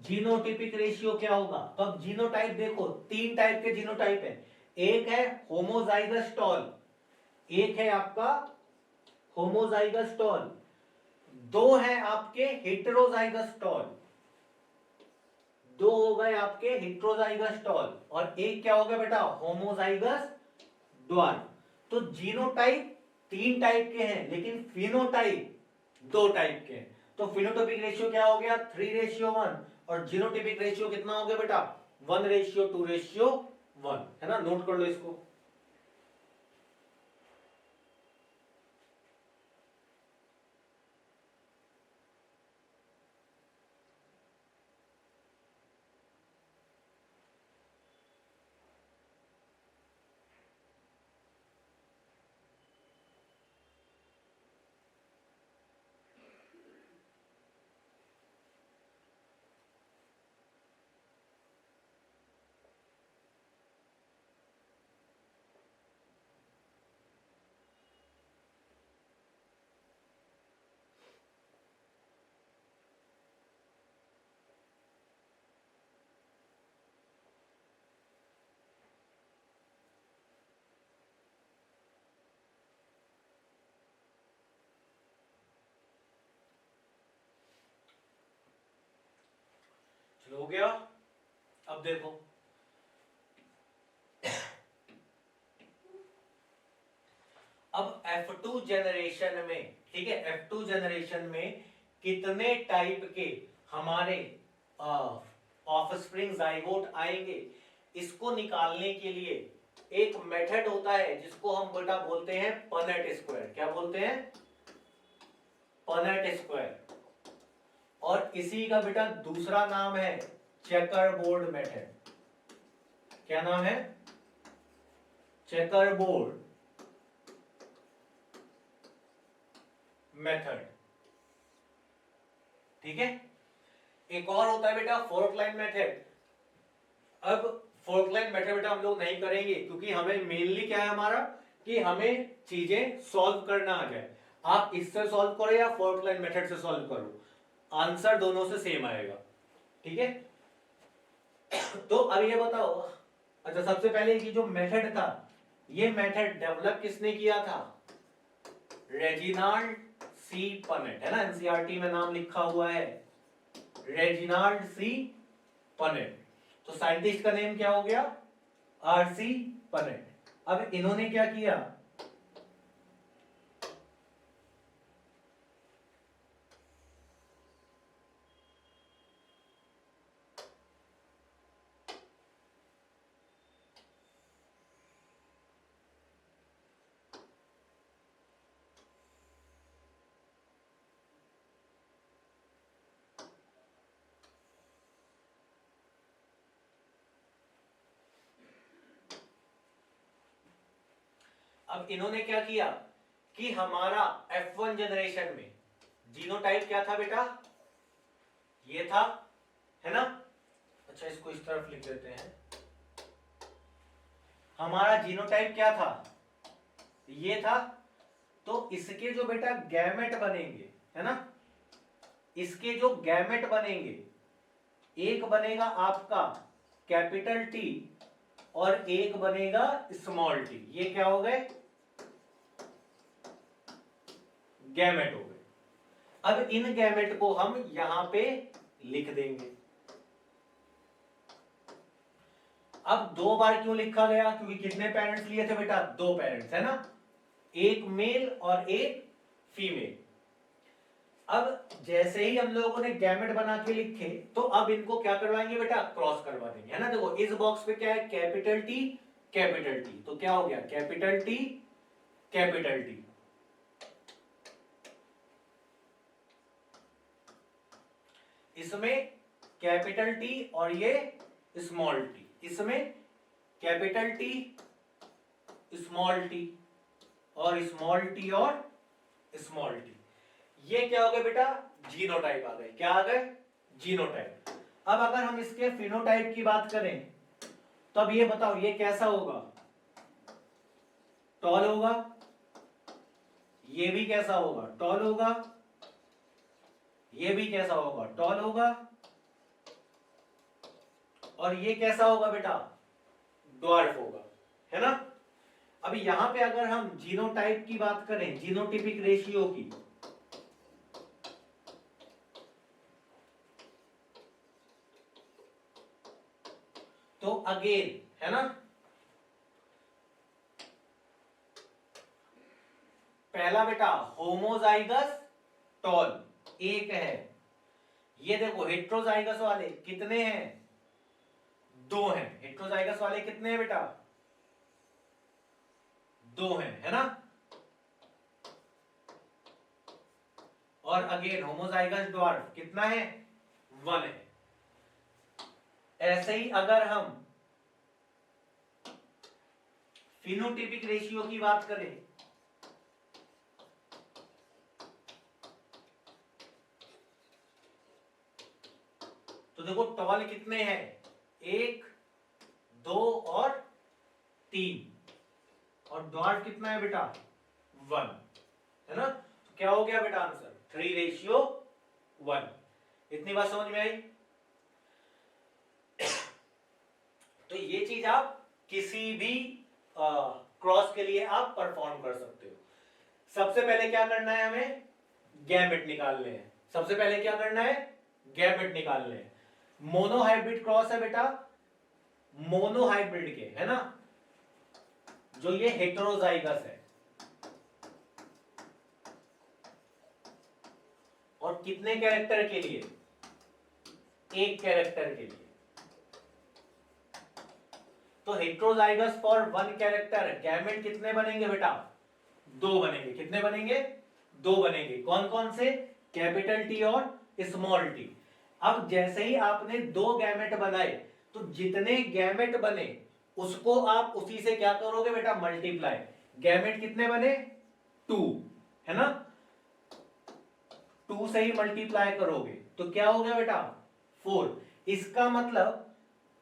Speaker 1: जीनोटिपिक रेशियो क्या होगा, तो अब जीनोटाइप देखो, 3 टाइप के जीनोटाइप है। एक है होमोजाइगस टॉल, एक है आपका होमोजाइगस टॉल, दो है आपके हेटेरोजाइगस टॉल, दो हो गए आपके हेटेरोजाइगस टॉल, और एक क्या हो गया बेटा, होमोजाइगस ड्वार्फ। तो जीनोटाइप 3 टाइप के हैं, लेकिन फिनोटाइप 2 टाइप के हैं। तो फिनोटाइपिक रेशियो क्या हो गया, 3:1, और जीनोटाइपिक रेशियो कितना हो गया बेटा, 1:2:1, है ना, नोट कर लो इसको। हो गया। अब देखो, अब F2 जनरेशन में, ठीक है, F2 जनरेशन में कितने टाइप के हमारे ऑफस्प्रिंग जाइगोट आएंगे, इसको निकालने के लिए एक मेथड होता है जिसको हम बेटा बोलते हैं पनेट स्क्वायर। क्या बोलते हैं? Punnett square. और इसी का बेटा दूसरा नाम है चेकर बोर्ड मेथड। क्या नाम है? Checker board method. ठीक है। एक और होता है बेटा फोर्क लाइन मेथड। अब फोर्क लाइन मेथड बेटा हम लोग नहीं करेंगे क्योंकि हमें मेनली क्या है हमारा, कि हमें चीजें सॉल्व करना आ जाए। आप इससे सॉल्व करो या फोर्क लाइन मेथड से सॉल्व करो, आंसर दोनों से सेम आएगा। ठीक है। तो अब ये बताओ, अच्छा सबसे पहले ये जो मेथड था, ये मेथड डेवलप किसने किया था? रेजिनाल्ड सी पनेट, है ना, एनसीईआरटी में नाम लिखा हुआ है रेजिनाल्ड सी पनेट। तो साइंटिस्ट का नेम क्या हो गया? RC Punnett. अब इन्होंने क्या किया, अब इन्होंने क्या किया कि हमारा F1 जनरेशन में जीनोटाइप क्या था बेटा? ये था, है ना। अच्छा इसको इस तरफ लिख देते हैं। हमारा जीनोटाइप क्या था? ये था। तो इसके जो बेटा गैमेट बनेंगे, है ना, इसके जो गैमेट बनेंगे, एक बनेगा आपका कैपिटल टी और एक बनेगा स्मॉल टी। ये क्या हो गए? गैमेट हो गए। अब इन गैमेट को हम यहां पे लिख देंगे। अब दो बार क्यों लिखा गया? क्योंकि कितने पेरेंट्स लिए थे बेटा? दो पेरेंट्स, है ना, एक मेल और एक फीमेल। अब जैसे ही हम लोगों ने गैमेट बना के लिखे, तो अब इनको क्या करवाएंगे बेटा? क्रॉस करवा देंगे, है ना। देखो इस बॉक्स पे क्या है? Capital T capital T. तो क्या हो गया? Capital T capital T. इसमें कैपिटल टी और ये स्मॉल टी, इसमें कैपिटल टी स्मॉल टी और स्मॉल टी और स्मॉल टी। ये क्या हो गया बेटा? जीनोटाइप आ गए। क्या आ गए? जीनोटाइप। अब अगर हम इसके फिनोटाइप की बात करें, तो अब ये बताओ ये कैसा होगा? टॉल होगा। ये भी कैसा होगा? टॉल होगा। ये भी कैसा होगा? टॉल होगा। और ये कैसा होगा बेटा? ड्वार्फ होगा, है ना। अभी यहां पे अगर हम जीनोटाइप की बात करें, जीनोटिपिक रेशियो की, तो अगेन, है ना, पहला बेटा होमोजाइगस टॉल एक है। ये देखो हेट्रोजाइगस वाले कितने हैं? दो हैं। हेट्रोजाइगस वाले कितने हैं बेटा? दो हैं, है ना। और अगेन होमोजाइगस ड्वार्फ कितना है? वन है। ऐसे ही अगर हम फिनोटिपिक रेशियो की बात करें, तो देखो टॉल कितने हैं? एक, दो और तीन। और ड्वार्फ कितना है बेटा? वन, है ना। तो क्या हो गया बेटा आंसर? 3:1। इतनी बात समझ में आई? तो ये चीज आप किसी भी क्रॉस के लिए आप परफॉर्म कर सकते हो। सबसे पहले क्या करना है? हमें गैमेट निकालने हैं। सबसे पहले क्या करना है? गैमेट निकालने हैं। मोनोहाइब्रिड क्रॉस है बेटा मोनोहाइब्रिड के, है ना, जो ये हेटेरोजाइगस है। और कितने कैरेक्टर के लिए? एक कैरेक्टर के लिए। तो heterozygous for one character gamete कितने बनेंगे बेटा? दो बनेंगे। कितने बनेंगे? दो बनेंगे। कौन कौन से? कैपिटल टी और स्मॉल टी। अब जैसे ही आपने दो गैमेट बनाए तो जितने गैमेट बने उसको आप उसी से क्या करोगे बेटा? मल्टीप्लाई। गैमेट कितने बने? 2, है ना, 2 से ही मल्टीप्लाई करोगे तो क्या हो गया बेटा? 4। इसका मतलब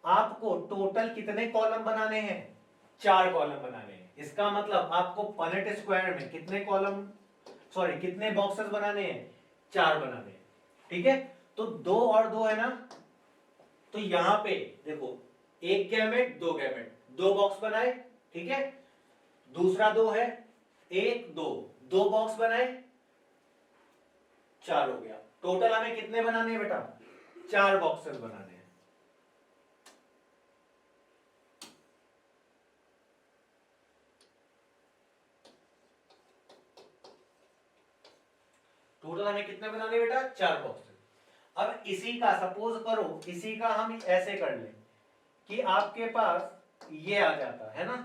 Speaker 1: आपको टोटल कितने कॉलम बनाने हैं? 4 कॉलम बनाने हैं। इसका मतलब आपको पनेट स्क्वायर में कितने कॉलम, सॉरी कितने बॉक्सेस बनाने हैं? 4 बनाने हैं। ठीक है, तो 2 और 2 है ना, तो यहां पे देखो एक गैमेट दो गैमेट, 2 बॉक्स बनाए, ठीक है, दूसरा 2 है, 1 2, 2 बॉक्स बनाए, 4 हो गया। टोटल हमें कितने बनाने हैं बेटा? 4 बॉक्सेस बनाने हैं। टोटल हमें कितने बनाने बेटा? 4 बॉक्सेस। अब इसी का सपोज करो, इसी का हम ऐसे कर लें कि आपके पास ये आ जाता है ना,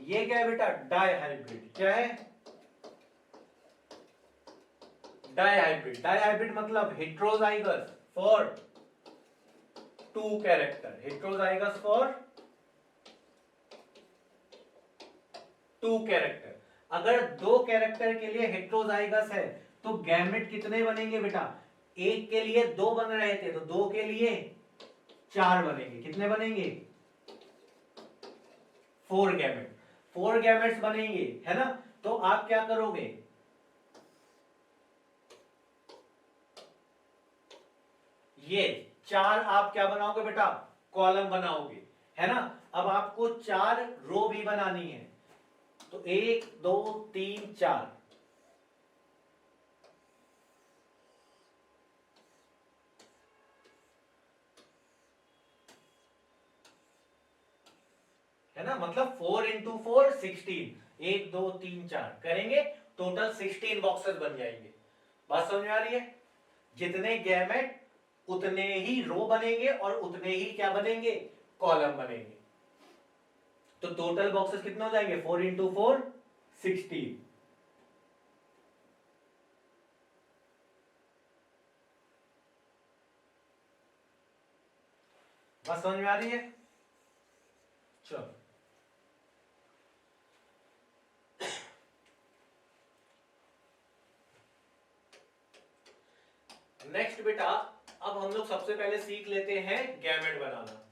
Speaker 1: ये क्या है बेटा? डाइहाइब्रिड। क्या है? डाइहाइब्रिड। डाइहाइब्रिड मतलब heterozygous for 2 character. Heterozygous for 2 character. अगर 2 कैरेक्टर के लिए हेटेरोजाइगस है तो गैमेट कितने बनेंगे बेटा? एक के लिए 2 बन रहे थे तो 2 के लिए 4 बनेंगे। कितने बनेंगे? 4 गैमेट। 4 गैमेट्स बनेंगे, है ना, तो आप क्या करोगे? ये 4 आप क्या बनाओगे बेटा? कॉलम बनाओगे, है ना। अब आपको 4 रो भी बनानी है, तो 1 2 3 4, है ना, मतलब 4 इंटू 4 16। 1 2 3 4 करेंगे, टोटल 16 बॉक्सेस बन जाएंगे। बात समझ में आ रही है? जितने गैमेट उतने ही रो बनेंगे और उतने ही क्या बनेंगे? कॉलम बनेंगे। तो टोटल बॉक्सेस कितने हो जाएंगे? 4 इंटू 4 16। बात समझ में आ रही है? चलो नेक्स्ट बेटा, अब हम लोग सबसे पहले सीख लेते हैं गैमेट बनाना।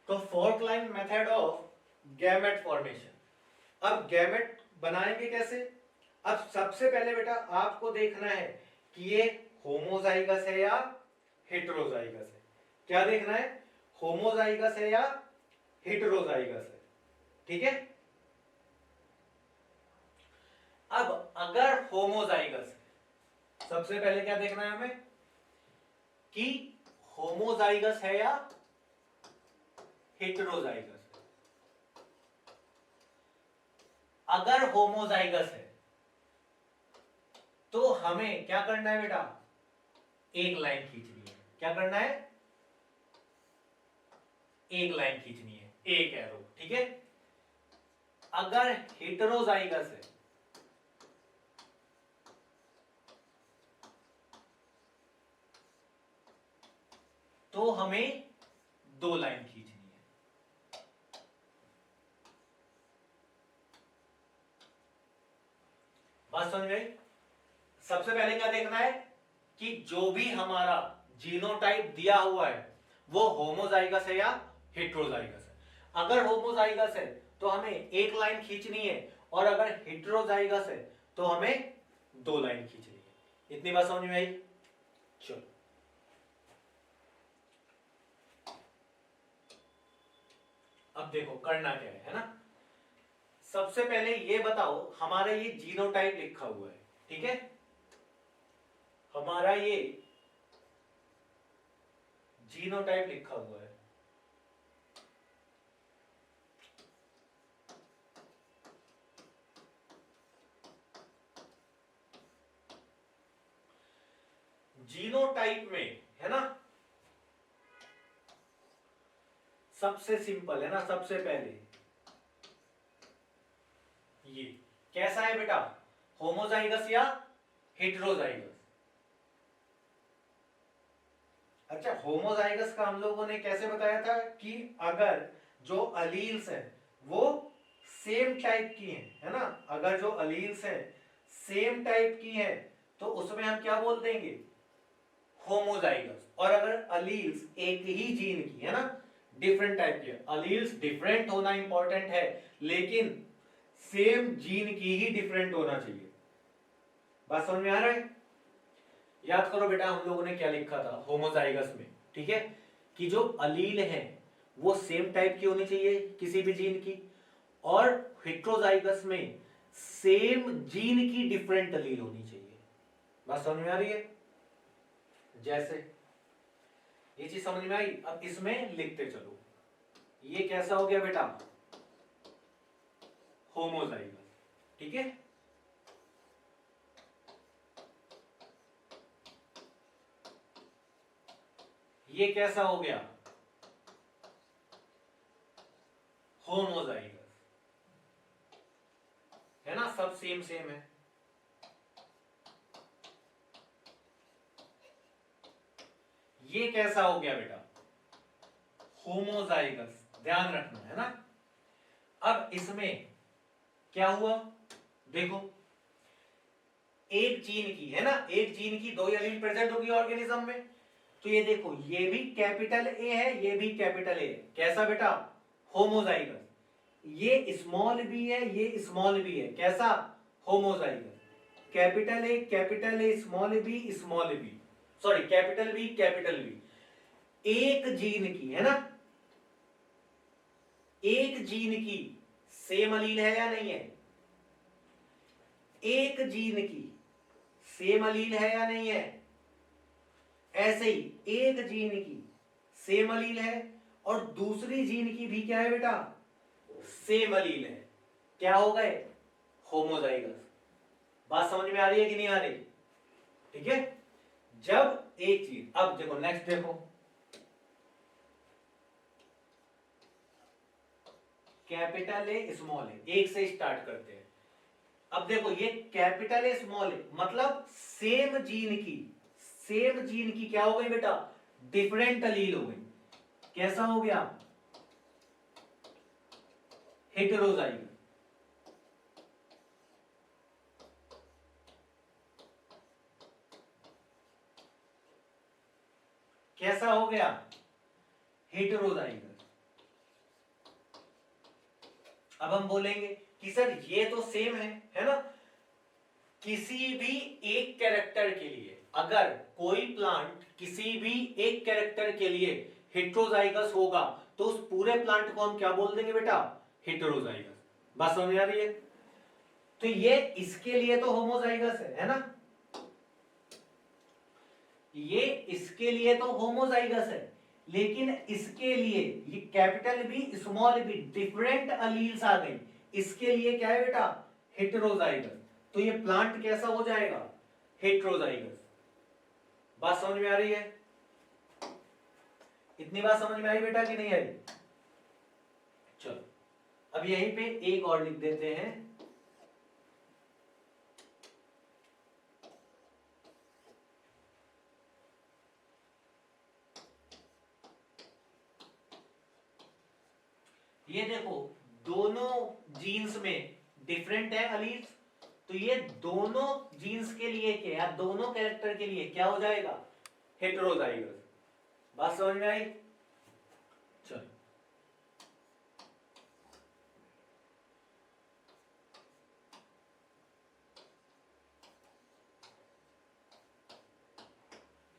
Speaker 1: तो fourth line method of gamete formation. अब गैमेट बनाएंगे कैसे? अब सबसे पहले बेटा आपको देखना है कि ये होमोजाइगस है या हेटेरोजाइगस है। क्या देखना है? होमोजाइगस है या हेटेरोजाइगस है। ठीक है, अब अगर होमोजाइगस है, सबसे पहले क्या देखना है हमें कि होमोजाइगस है या हेटेरोजाइगस है। अगर होमोजाइगस है तो हमें क्या करना है बेटा? एक लाइन खींचनी है। क्या करना है? एक लाइन खींचनी है, एक एरो। ठीक है, अगर हेटेरोजाइगस है तो हमें 2 लाइन खींचनी है। बात समझ गई? सबसे पहले क्या देखना है कि जो भी हमारा जीनोटाइप दिया हुआ है वो होमोजाइगस है या हेटेरोजाइगस है। अगर होमोजाइगस है तो हमें एक लाइन खींचनी है, और अगर हेटेरोजाइगस है तो हमें 2 लाइन खींच ली है। इतनी बात समझ में आई? चलो अब देखो करना क्या है ना। सबसे पहले ये बताओ, हमारा ये जीनोटाइप लिखा हुआ है, ठीक है, हमारा ये जीनोटाइप लिखा हुआ है। जीनोटाइप में है ना, सबसे सिंपल है ना, सबसे पहले ये कैसा है बेटा, होमोजाइगस या हेटेरोजाइगस? अच्छा, होमोजाइगस का हम लोगों ने कैसे बताया था कि अगर जो अलील्स हैं वो सेम टाइप की हैं, है ना, अगर जो अलील्स हैं सेम टाइप की हैं तो उसमें हम क्या बोल देंगे, होमोजाइगस। और अगर अलील्स एक ही जीन की है ना, डिफरेंट टाइप की, अलील्स डिफरेंट होना इंपॉर्टेंट है लेकिन सेम जीन की ही डिफरेंट होना चाहिए। बात समझ में आ रहा है? याद करो बेटा, हम लोगों ने क्या लिखा था होमोजाइगस में, ठीक है, कि जो अलील है वो सेम टाइप की होनी चाहिए किसी भी जीन की, और हेटेरोजाइगस में सेम जीन की डिफरेंट अलील होनी चाहिए। बात समझ में आ रही है? जैसे ये चीज समझ में आई। अब इसमें लिखते चलो, ये कैसा हो गया बेटा, होमोजाइगस, ठीक है। ये कैसा हो गया, होमोजाइगस, है ना, सब सेम सेम है। ये कैसा हो गया बेटा, होमोजाइगस, ध्यान रखना है ना। अब इसमें क्या हुआ, देखो एक जीन की है ना, एक जीन की 2 एलील प्रेजेंट होगी ऑर्गेनिज्म में, तो ये देखो ये भी कैपिटल ए है, ये भी कैपिटल ए है, कैसा बेटा, होमोजाइगस। ये स्मॉल बी है, ये स्मॉल बी है, कैसा, होमोजाइगस। कैपिटल ए small B, sorry capital B, एक जीन की है ना, एक जीन की सेम अलील है या नहीं है, एक जीन की सेम अलील है या नहीं है, ऐसे ही एक जीन की सेम अलील है और दूसरी जीन की भी क्या है बेटा, सेम अलील है, क्या हो गए, होमोजाइगस। बात समझ में आ रही है कि नहीं आ रही? ठीक है, जब एक चीज, अब देखो नेक्स्ट देखो, कैपिटल ए स्मॉल ए, एक से स्टार्ट करते हैं। अब देखो ये कैपिटल ए स्मॉल ए मतलब सेम जीन की क्या हो गई बेटा, डिफरेंट अलील हो गई, कैसा हो गया, हेटेरोजाइगस। कैसा हो गया, हेटेरोजाइगस। अब हम बोलेंगे कि सर ये तो सेम है ना, किसी भी एक कैरेक्टर के लिए, अगर कोई प्लांट किसी भी एक कैरेक्टर के लिए हेटेरोजाइगस होगा तो उस पूरे प्लांट को हम क्या बोल देंगे बेटा, हेटेरोजाइगस। बात समझ में आ रही है? तो ये इसके लिए तो होमोजाइगस है ना, ये इसके लिए तो होमोजाइगस है, लेकिन इसके लिए ये capital B small b different alleles आ गई, इसके लिए क्या है बेटा, हेटेरोजाइगस। तो ये प्लांट कैसा हो जाएगा, हेटेरोजाइगस। बात समझ में आ रही है? इतनी बात समझ में आई बेटा कि नहीं आई? चलो अब यहीं पे एक और लिख देते हैं, ये देखो दोनों जीन्स में डिफरेंट है अलील्स, तो ये दोनों जीन्स के लिए क्या, दोनों कैरेक्टर के लिए क्या हो जाएगा, हेटेरोजाइगस। बात समझ में आई? चलो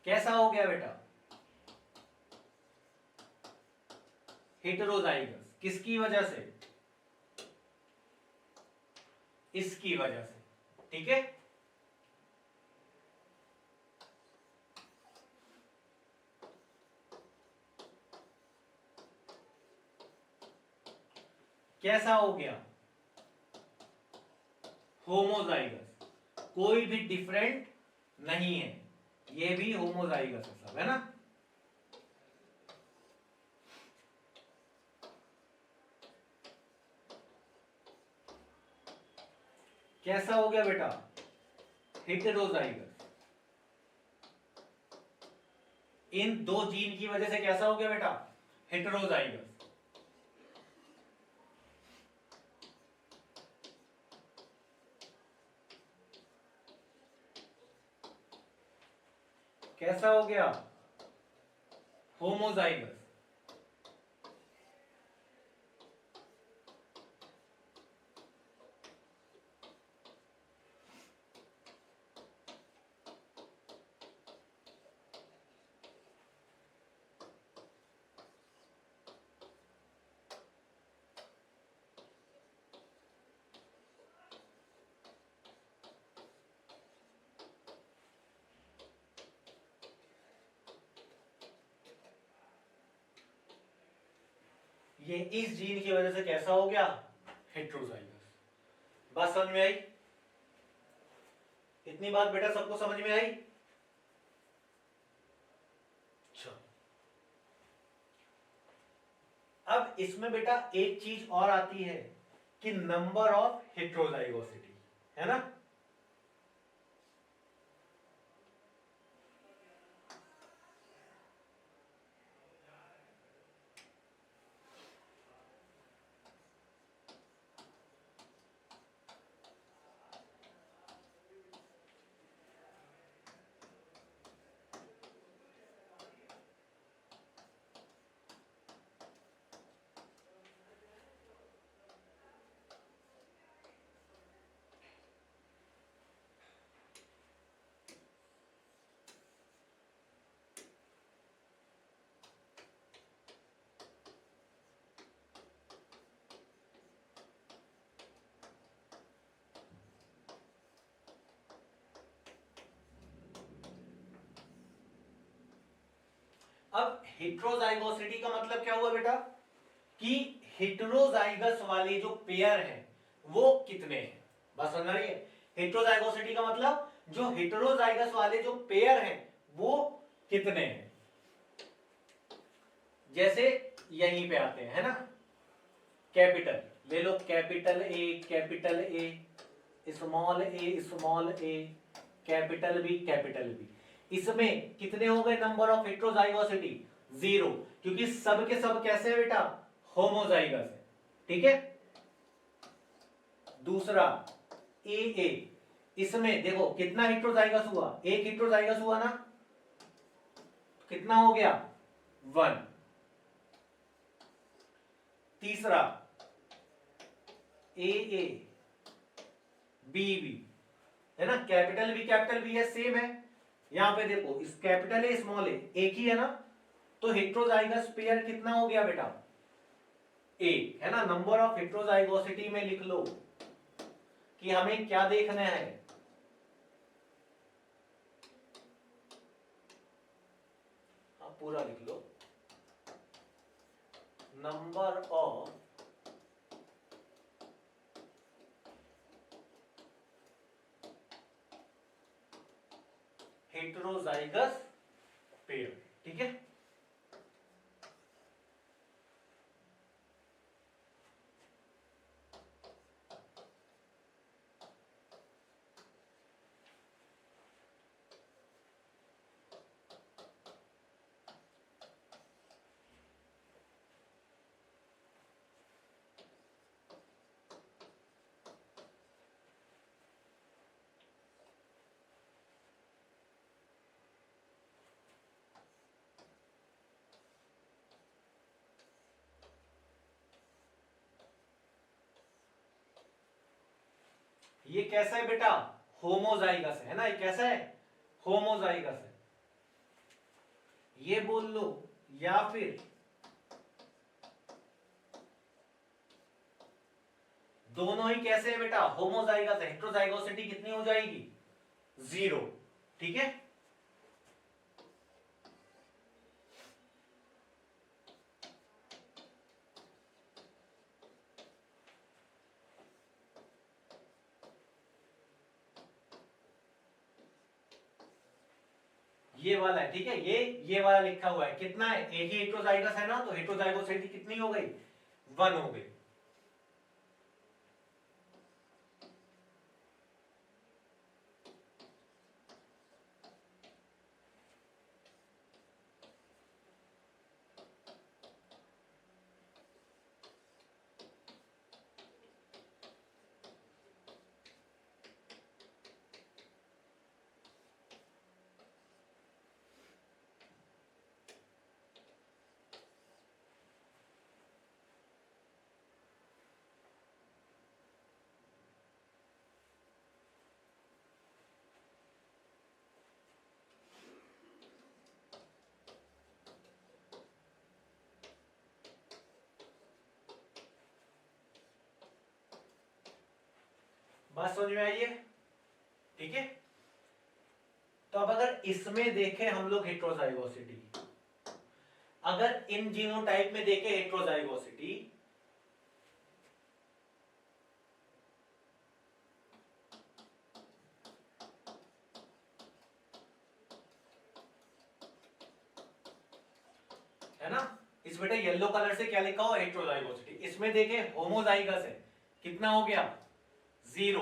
Speaker 1: कैसा हो गया बेटा? हेटेरोजाइगस। किसकी वजह से? इसकी वजह से, ठीक है। कैसा हो गया? होमोजाइगस। कोई भी डिफरेंट नहीं है, ये भी होमोजाइगस है सब, है ना। कैसा हो गया बेटा? हेटेरोजाइगस। इन दो जीन की वजह से कैसा हो गया बेटा? हेटेरोजाइगस। कैसा हो गया? होमोजाइगस। ये इस जीन की वजह से कैसा हो गया? हेटेरोजाइगस। बात समझ में आई? इतनी बात बेटा सबको समझ में आई? अच्छा, अब इसमें बेटा एक चीज और आती है कि नंबर ऑफ हेटेरोजाइगोसिटी, है ना। अब हेटेरोजाइगोसिटी का मतलब क्या हुआ बेटा? कि हेटेरोजाइगस वाले जो पेयर हैं वो कितने हैं। बात समझ रही है? हेटेरोजाइगोसिटी का मतलब जो हेटेरोजाइगस वाले जो पेयर हैं वो कितने हैं। जैसे यहीं पे आते हैं, है ना। कैपिटल ले लो, कैपिटल ए, स्मॉल ए, कैपिटल बी। इसमें कितने हो गए नंबर ऑफ हेटेरोजाइगोसिटी? 0, क्योंकि सब के सब कैसे है बेटा? होमोजाइगस है, ठीक है। दूसरा ए, इसमें देखो कितना हेटेरोजाइगस हुआ? एक हेटेरोजाइगस हुआ ना, कितना हो गया? 1। तीसरा ए बी, है ना। कैपिटल बी है, सेम है। यहां पे देखो इस कैपिटल ए स्मॉल ए एक ही है ना, तो हेटेरोजाइगस पेयर कितना हो गया बेटा? एक, है ना। नंबर ऑफ हेटेरोजाइगोसिटी में लिख लो कि हमें क्या देखना है। हाँ, पूरा लिख लो। नंबर ऑफ हेटेरोजाइगस पेयर, ठीक है। ये कैसा है बेटा? होमोजाइगस है ना। ये कैसा है? होमोजाइगस है। ये बोल लो, या फिर दोनों ही कैसे है बेटा, होमोजाइगस है, हेट्रोजाइगोसिटी कितनी हो जाएगी, 0। ठीक है, ये वाला है। ठीक है, ये वाला लिखा हुआ है, कितना है, एक ही हेट्रोजाइगस है ना, तो हेट्रोजाइगोसिटी कितनी हो गई, 1 हो गई। बात समझ में आई है? ठीक है, तो अब अगर इसमें देखें हम लोग हेट्रोजाइगोसिटी, अगर इन जीनोटाइप में देखें हेट्रोजाइगोसिटी, है ना, इस बेटे येलो कलर से क्या लिखा हो, हेट्रोजाइगोसिटी। इसमें देखें होमोजाइगस है, कितना हो गया, 0।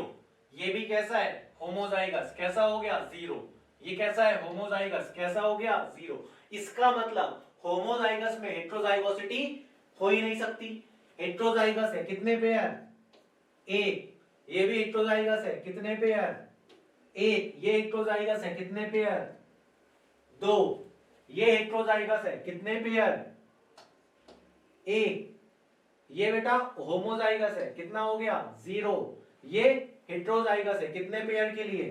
Speaker 1: ये भी कैसा है, होमोजाइगस, कैसा हो गया, 0। ये कैसा है, होमोजाइगस, कैसा हो गया, 0। इसका मतलब होमोजाइगस में हेट्रोजाइगोसिटी हो ही नहीं सकती। हेट्रोजाइगस है, कितने पेयर, एक। ये भी हेट्रोजाइगस है, कितने पेयर, एक। ये हेट्रोजाइगस है, कितने पेयर, 2। ये हेट्रोजाइगस है, कितने पेयर, एक। ये बेटा होमोजाइगस है, कितना हो गया, 0। ये हेट्रोजाइगस है, कितने पेयर के लिए,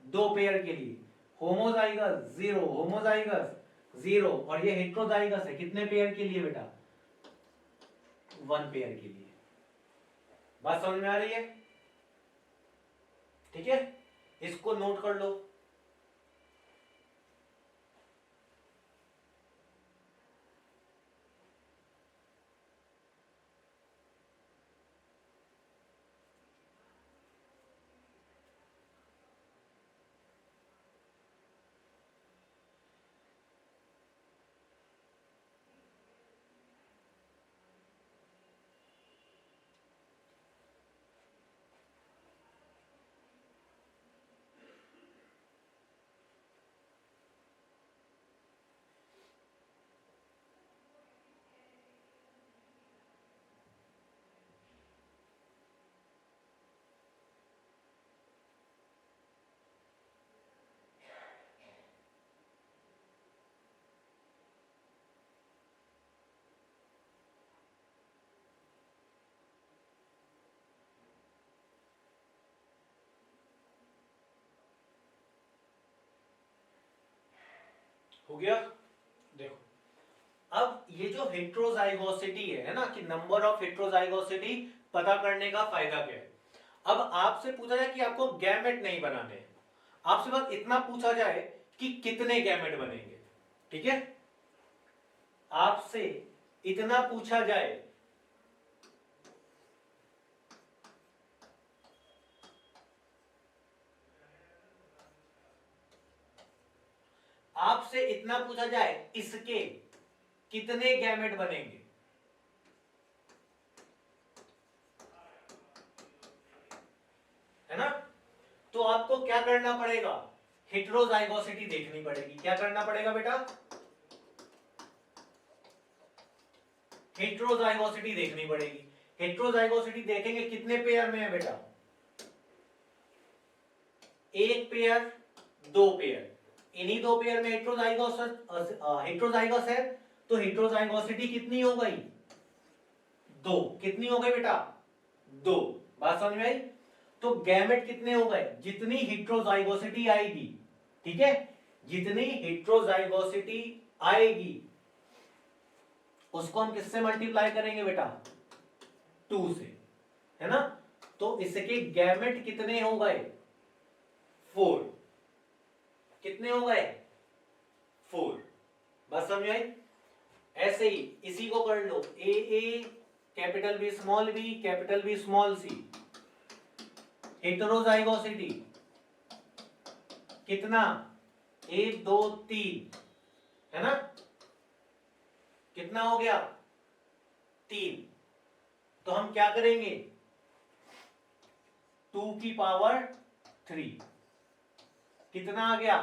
Speaker 1: 2 पेयर के लिए। होमोजाइगस 0, होमोजाइगस 0, और ये हेट्रोजाइगस है, कितने पेयर के लिए बेटा, 1 पेयर के लिए। बात समझ में आ रही है? ठीक है, इसको नोट कर लो। हो गया, देखो अब ये जो हेट्रोजाइगोसिटी है ना, कि नंबर ऑफ हेट्रोजाइगोसिटी पता करने का फायदा क्या है। अब आपसे पूछा जाए कि आपको गैमेट नहीं बनाने, आपसे बस इतना पूछा जाए कि कितने गैमेट बनेंगे। ठीक है, आपसे इतना पूछा जाए, आपसे इतना पूछा जाए इसके कितने गैमेट बनेंगे, है ना, तो आपको क्या करना पड़ेगा, हेट्रोजाइगोसिटी देखनी पड़ेगी। क्या करना पड़ेगा बेटा, हेट्रोजाइगोसिटी देखनी पड़ेगी। हेट्रोजाइगोसिटी देखेंगे कितने पेयर में है बेटा, 1 पेयर, 2 पेयर। इन्हीं 2 पेयर में हेट्रोजाइगोस है, तो हेट्रोजाइगोसिटी कितनी हो गई, 2। कितनी हो गई बेटा, 2। बात समझ में आई? तो गैमेट कितने हो गए, जितनी हेट्रोजाइगोसिटी आएगी, ठीक है, जितनी हेट्रोजाइगोसिटी आएगी उसको हम किससे मल्टीप्लाई करेंगे बेटा? 2 से, है ना? तो इसके गैमेट कितने हो गए? 4। कितने हो गए? 4। बस समझ आई? ऐसे ही इसी को कर लो, a capital B small b capital B small c, heterozygosity कितना? 1 2 3, है ना? कितना हो गया? 3। तो हम क्या करेंगे? 2 की पावर 3 कितना आ गया?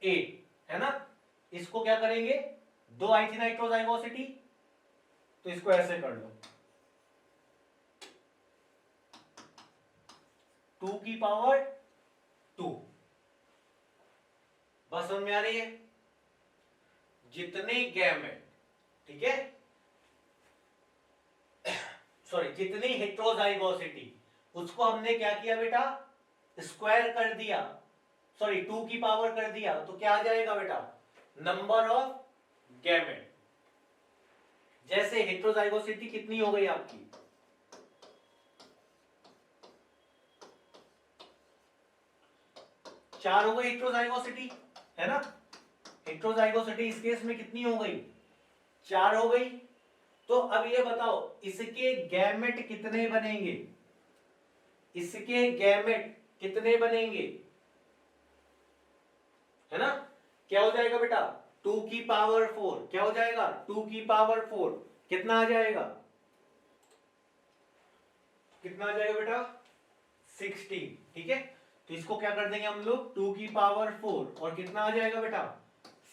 Speaker 1: 8, है ना? इसको क्या करेंगे? 2 आई थी नाइट्रोजाइगोसिटी, तो इसको ऐसे कर लो, 2 की पावर 2। बस समझ में आ रही है? जितने गैमेट, ठीक है, सॉरी, जितनी हेटेरोजाइगोसिटी उसको हमने क्या किया बेटा? स्क्वायर कर दिया, सॉरी 2 की पावर कर दिया, तो क्या आ जाएगा बेटा? Number of gamete. जैसे हेटेरोजाइगोसिटी कितनी हो गई आपकी? 4 हो गई हेटेरोजाइगोसिटी, है ना? हेटेरोजाइगोसिटी इस केस में कितनी हो गई? 4 हो गई। तो अब ये बताओ इसके गैमेट कितने बनेंगे? इसके गैमेट कितने बनेंगे, है ना? क्या हो जाएगा बेटा? 2 की पावर 4। क्या हो जाएगा? 2 की पावर 4 कितना आ जाएगा? कितना आ जाएगा बेटा? 16, ठीक है? तो इसको क्या कर देंगे हम लोग? 2 की पावर 4 और कितना आ जाएगा बेटा?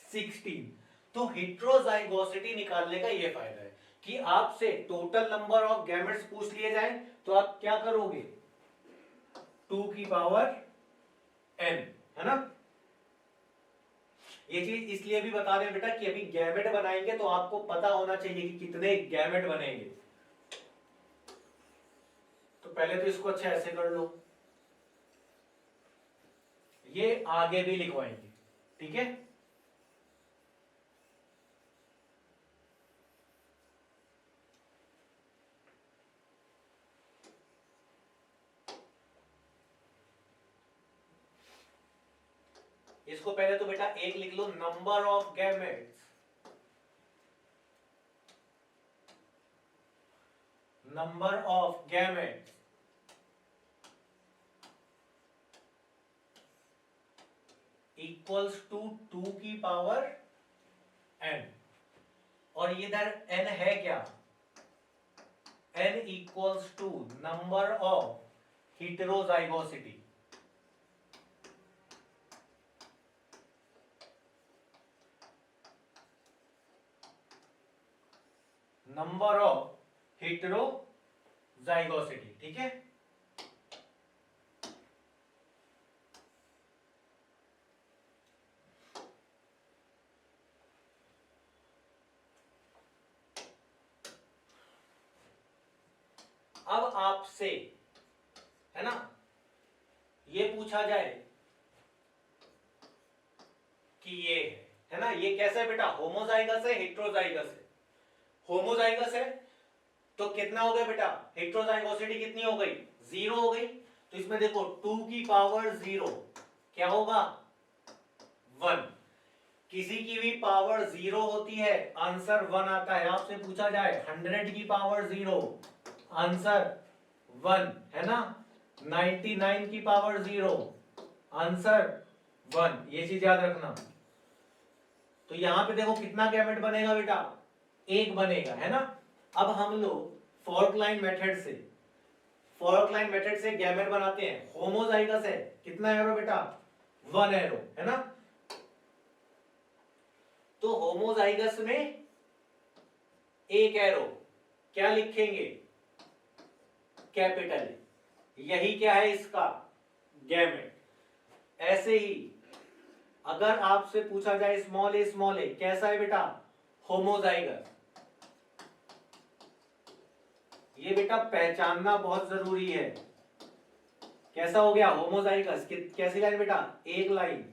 Speaker 1: 16। तो हेटेरोजाइगोसिटी निकालने का ये फायदा है कि आपसे टोटल नंबर ऑफ गैमेट्स पूछ लिए जाए तो आप क्या करोगे? 2 की पावर n, है ना? ये चीज इसलिए भी बता रहे हैं बेटा कि अभी गैमेट बनाएंगे तो आपको पता होना चाहिए कि कितने गैमेट बनेंगे। तो पहले तो इसको अच्छा ऐसे कर लो, ये आगे भी लिखवाएंगे, ठीक है? इसको पहले तो बेटा एक लिख लो, number of gametes, number of gametes equals to 2 की पावर n। और इधर n है क्या? n equals to number of heterozygosity. Number of heterozygosity, ठीक है? अब आपसे, है ना, ये पूछा जाए कि ये है ना, ये कैसा है बेटा? होमोजाइगस है हेटेरोजाइगस है? होमोजाइगस है तो कितना हो गया बेटा? हेटेरोजाइगोसिटी कितनी हो गई? 0 हो गई। तो इसमें देखो 2 की पावर 0 क्या होगा? 1। किसी की भी पावर 0 होती है, आंसर 1 आता है। आपसे पूछा जाए 100 की पावर 0, आंसर 1, है ना? 99 की पावर 0, आंसर 1। ये चीज याद रखना। तो यहां पे देखो कितना गैमेट बनेगा बेटा? 1 बनेगा, है ना? अब हम लोग फॉल्कलाइन मेथड से गैमेट बनाते हैं। होमोजाइगस है, कितना एरो बेटा? 1 एरो, है ना? तो होमोजाइगस में 1 एरो क्या लिखेंगे? कैपिटल। यही क्या है इसका? गैमेट। ऐसे ही अगर आपसे पूछा जाए स्मॉल ए कैसा है बेटा? होमोजाइगस। ये बेटा पहचानना बहुत जरूरी है। कैसा हो गया? होमोजाइगस। कैसी लाइन बेटा? एक लाइन।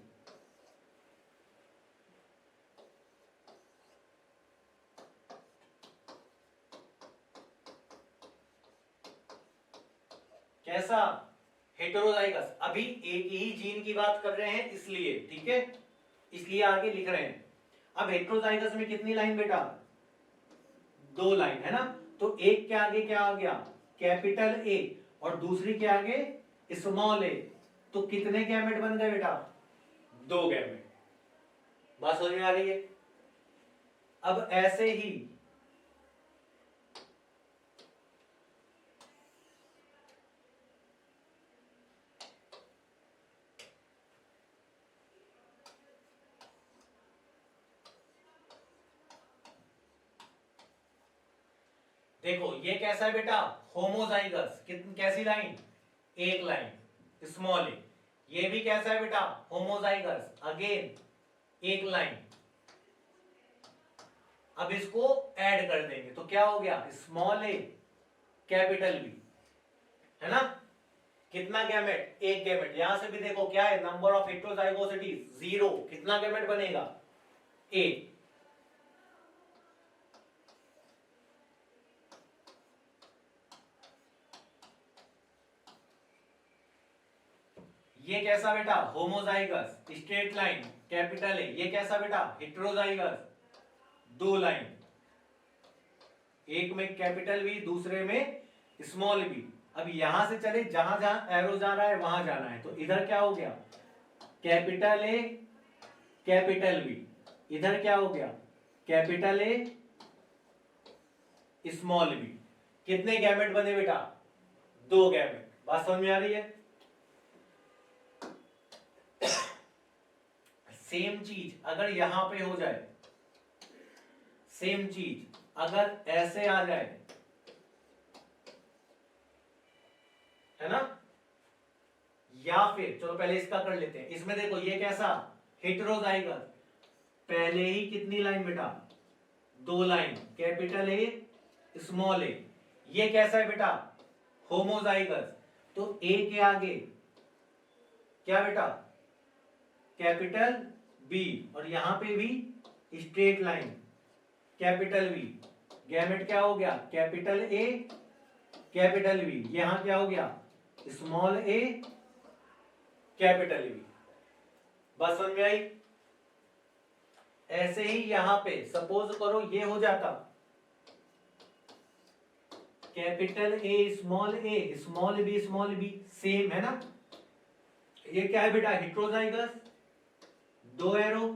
Speaker 1: कैसा, हेटेरोजाइगस। अभी एक ही जीन की बात कर रहे हैं इसलिए, ठीक है, इसलिए आगे लिख रहे हैं। अब हेटेरोजाइगस में कितनी लाइन बेटा, 2 लाइन है ना। तो एक के आगे क्या आ गया, कैपिटल ए, और दूसरी के आगे स्मॉल ए। तो कितने गैमेट बन गए बेटा, 2 गैमेट। बात समझ में आ रही है। अब ऐसे ही देखो ये कैसा है बेटा, होमोजाइगस। कैसी लाइन, एक लाइन स्मॉल ए। ये भी कैसा है बेटा, होमोजाइगस, अगेन एक लाइन। अब इसको ऐड कर देंगे तो क्या हो गया, स्मॉल ए कैपिटल बी, है ना। कितना गैमेट, एक गैमेट। यहां से भी देखो क्या है, नंबर ऑफ हेटेरोजाइगोसिटीज 0। कितना गैमेट बनेगा, एक। ये कैसा बेटा, homozygous, straight line, capital A. ये कैसा बेटा, हेटेरोजाइगस, 2 लाइन, एक में कैपिटल बी, दूसरे में स्मॉल बी। अब यहां से चले, जहां जहां एरो जा रहा है वहां जाना है। तो इधर क्या हो गया, कैपिटल ए कैपिटल बी। इधर क्या हो गया, कैपिटल ए स्मॉल बी। कितने गैमेट बने बेटा, 2 गैमेट। बात समझ में आ रही है। सेम चीज अगर यहां पे हो जाए, सेम चीज अगर ऐसे आ जाए, है ना, या फिर चलो पहले इसका कर लेते हैं। इसमें देखो ये कैसा, हेटेरोजाइगस। पहले ही कितनी लाइन बेटा, 2 लाइन, कैपिटल ए स्मॉल ए। ये कैसा है बेटा, होमोजाइगस। तो ए के आगे क्या बेटा, कैपिटल बी, और यहां पे भी straight line, capital B. Gamete क्या हो गया, कैपिटल ए कैपिटल बी। यहां क्या हो गया, स्मॉल ए कैपिटल बी। बात समझ में आई। ऐसे ही यहां पे सपोज करो ये हो जाता, कैपिटल ए स्मॉल बी, सेम है ना। ये क्या है बेटा, हेटेरोजाइगस, 2 एरो,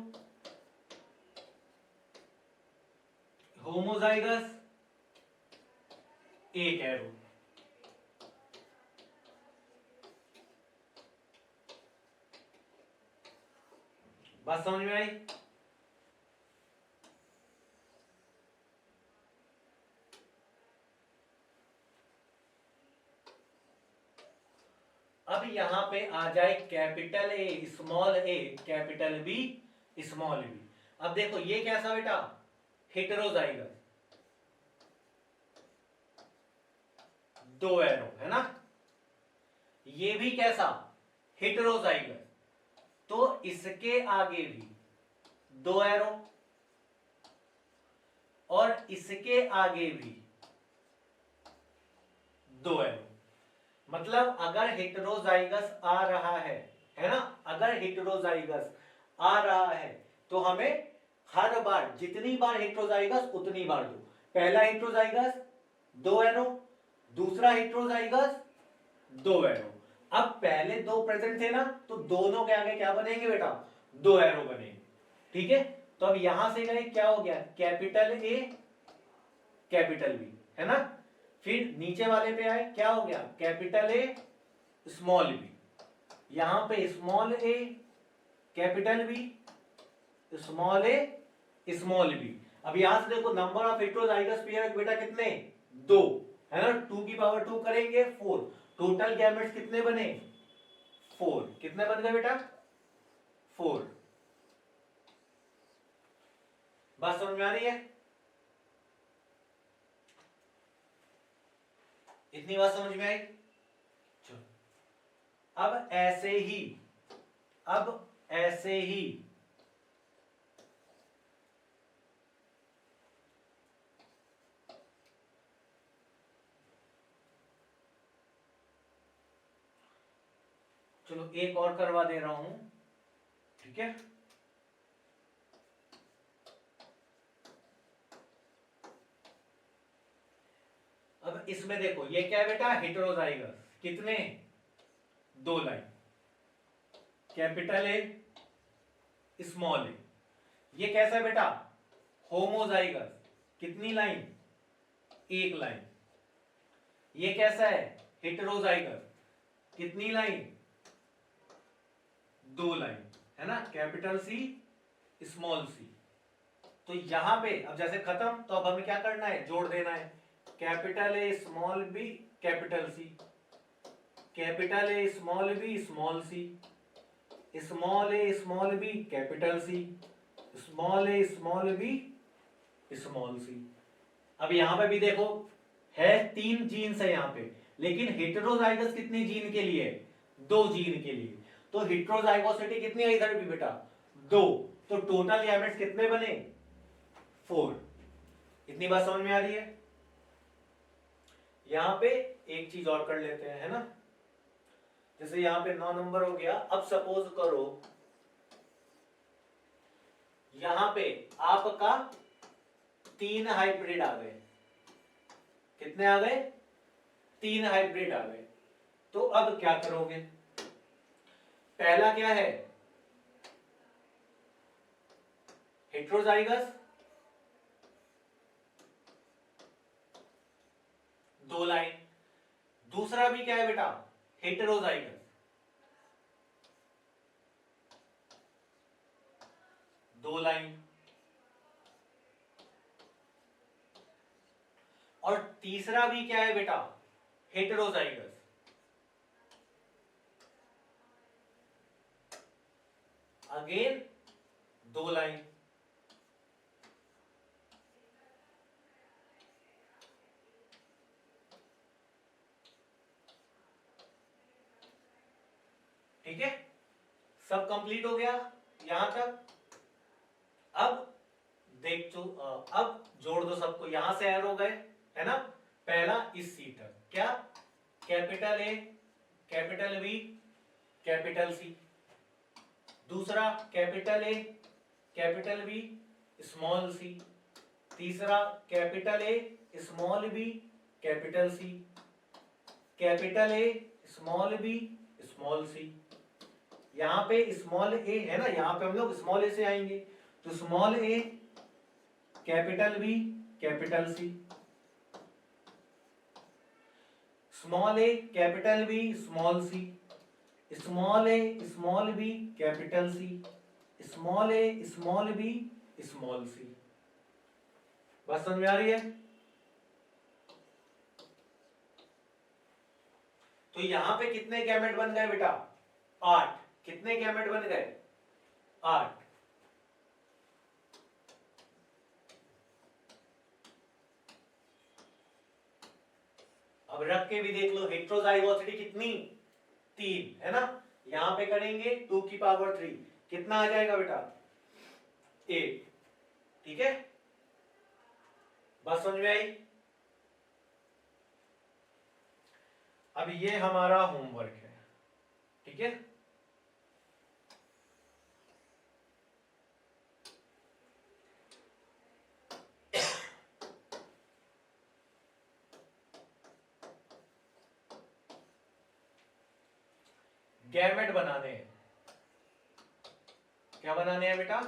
Speaker 1: होमोजाइगस, 1 एरो। बात समझ में आई। अब यहां पे आ जाए कैपिटल ए कैपिटल बी स्मॉल बी। अब देखो ये कैसा बेटा, हेटेरोजाइगस, 2 एरो, है ना। ये भी कैसा, हेटेरोजाइगस। तो इसके आगे भी 2 एरो, और इसके आगे भी 2 एरो। मतलब अगर हेटेरोजाइगस आ रहा है ना, अगर हेटेरोजाइगस आ रहा है तो हमें हर बार जितनी बार हेटेरोजाइगस उतनी बार दो। पहला हेटेरोजाइगस 2 एरो, दूसरा हेटेरोजाइगस 2 एरो। अब पहले 2 प्रेजेंट थे ना, तो दोनों के आगे क्या बनेंगे बेटा, 2 एरो बनेंगे, ठीक है। तो अब यहां से गए, क्या हो गया, कैपिटल ए कैपिटल बी, है ना। फिर नीचे वाले पे आए, क्या हो गया, कैपिटल ए स्मॉल बी। यहां पे स्मॉल ए कैपिटल बी, स्मॉल ए स्मॉल बी। अब यहां से देखो नंबर ऑफ हेटेरोजाइगस पेयर बेटा कितने, 2, है ना। 2 की पावर 2 करेंगे 4। टोटल गैमेट्स कितने बने, 4। कितने बन गए बेटा, 4। बात समझ में आ रही है। इतनी बात समझ में आई। अब ऐसे ही, अब ऐसे ही चलो एक और करवा दे रहा हूं, ठीक है। अब इसमें देखो ये क्या है बेटा, हेटेरोजाइगस, कितने, 2 लाइन, कैपिटल ए स्मॉल ए। ये कैसा है बेटा, होमोजाइगस, कितनी लाइन, 1 लाइन। ये कैसा है, हेटेरोजाइगस, कितनी लाइन, 2 लाइन, है ना, कैपिटल सी स्मॉल सी। तो यहां पे अब जैसे खत्म, तो अब हमें क्या करना है, जोड़ देना है, कैपिटल ए small b capital c, capital ए small b small c, small ए small b capital c, small ए स्मॉल बी स्मॉल सी। अब यहां पे भी देखो है 3 जीन्स है यहां पे, लेकिन हेटेरोजाइगस कितने जीन के लिए, 2 जीन के लिए। तो हेटेरोजाइगोसिटी कितनी आई इधर भी बेटा, 2। तो टोटल गैमेट्स कितने बने, 4। इतनी बात समझ में आ रही है। यहां पे एक चीज और कर लेते हैं, है ना, जैसे यहां पे 9 नंबर हो गया। अब सपोज करो यहां पे आपका 3 हाइब्रिड आ गए, कितने आ गए, 3 हाइब्रिड आ गए। तो अब क्या करोगे, पहला क्या है, हेटेरोजाइगस, 2 लाइन। दूसरा भी क्या है बेटा, हेटेरोजाइगस, 2 लाइन। और तीसरा भी क्या है बेटा, हेटेरोजाइगस, अगेन 2 लाइन। ठीक है, सब कंप्लीट हो गया यहां तक। अब देख तो अब जोड़ दो सबको, यहां से ऐड हो गए, है ना। पहला इस सी तक क्या, कैपिटल ए कैपिटल बी कैपिटल सी। दूसरा कैपिटल ए कैपिटल बी स्मॉल सी। तीसरा कैपिटल ए small b capital c, capital ए स्मॉल बी स्मॉल सी। यहां पे स्मॉल ए है ना, यहां पे हम लोग स्मॉल ए से आएंगे, तो स्मॉल ए capital b capital c, small ए capital B small c, small ए small b capital c, small ए स्मॉल बी स्मॉल सी। बात समझ में आ रही है। तो यहां पे कितने गैमेट बन गए बेटा, 8। कितने गैमेट बन गए, 8। अब रख के भी देख लो, हेटेरोजाइगोसिटी कितनी, 3, है ना। यहां पे करेंगे 2 की पावर 3, कितना आ जाएगा बेटा, 8। ठीक है, बात समझ में आई। अब ये हमारा होमवर्क है, ठीक है। गैमेट बनाने हैं, क्या बनाने हैं बेटा,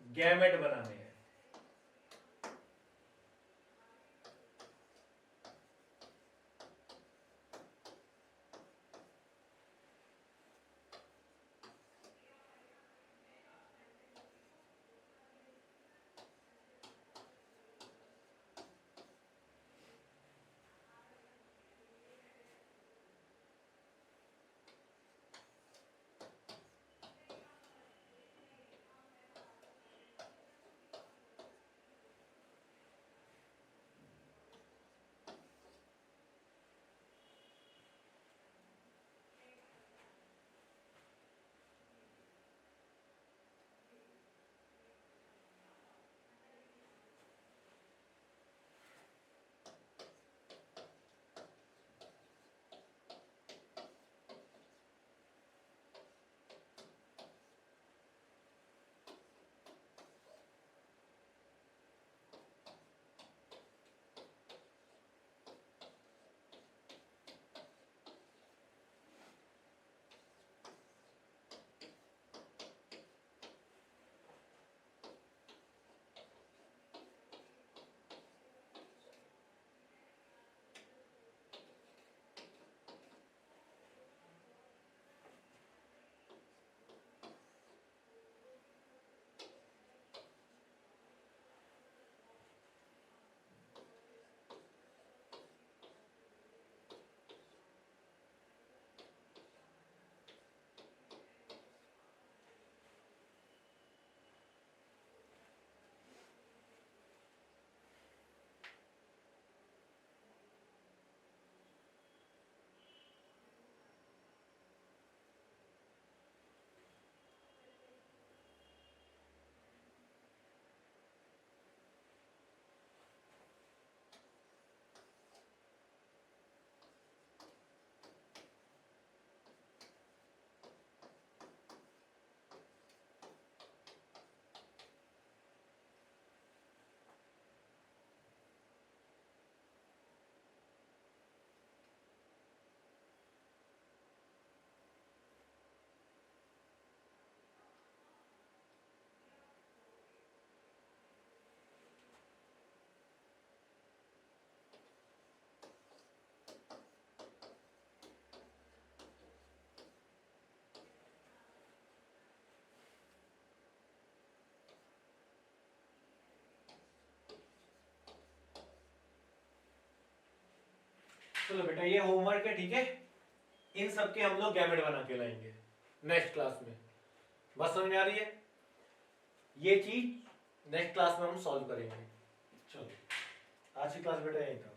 Speaker 1: गैमेट बनाने हैं। चलो बेटा ये होमवर्क है, ठीक है। इन सब के हम लोग गैमेट बना के लाएंगे नेक्स्ट क्लास में। बस समझ में आ रही है? ये चीज नेक्स्ट क्लास में हम सॉल्व करेंगे। चलो आज की क्लास बेटा यहीं था।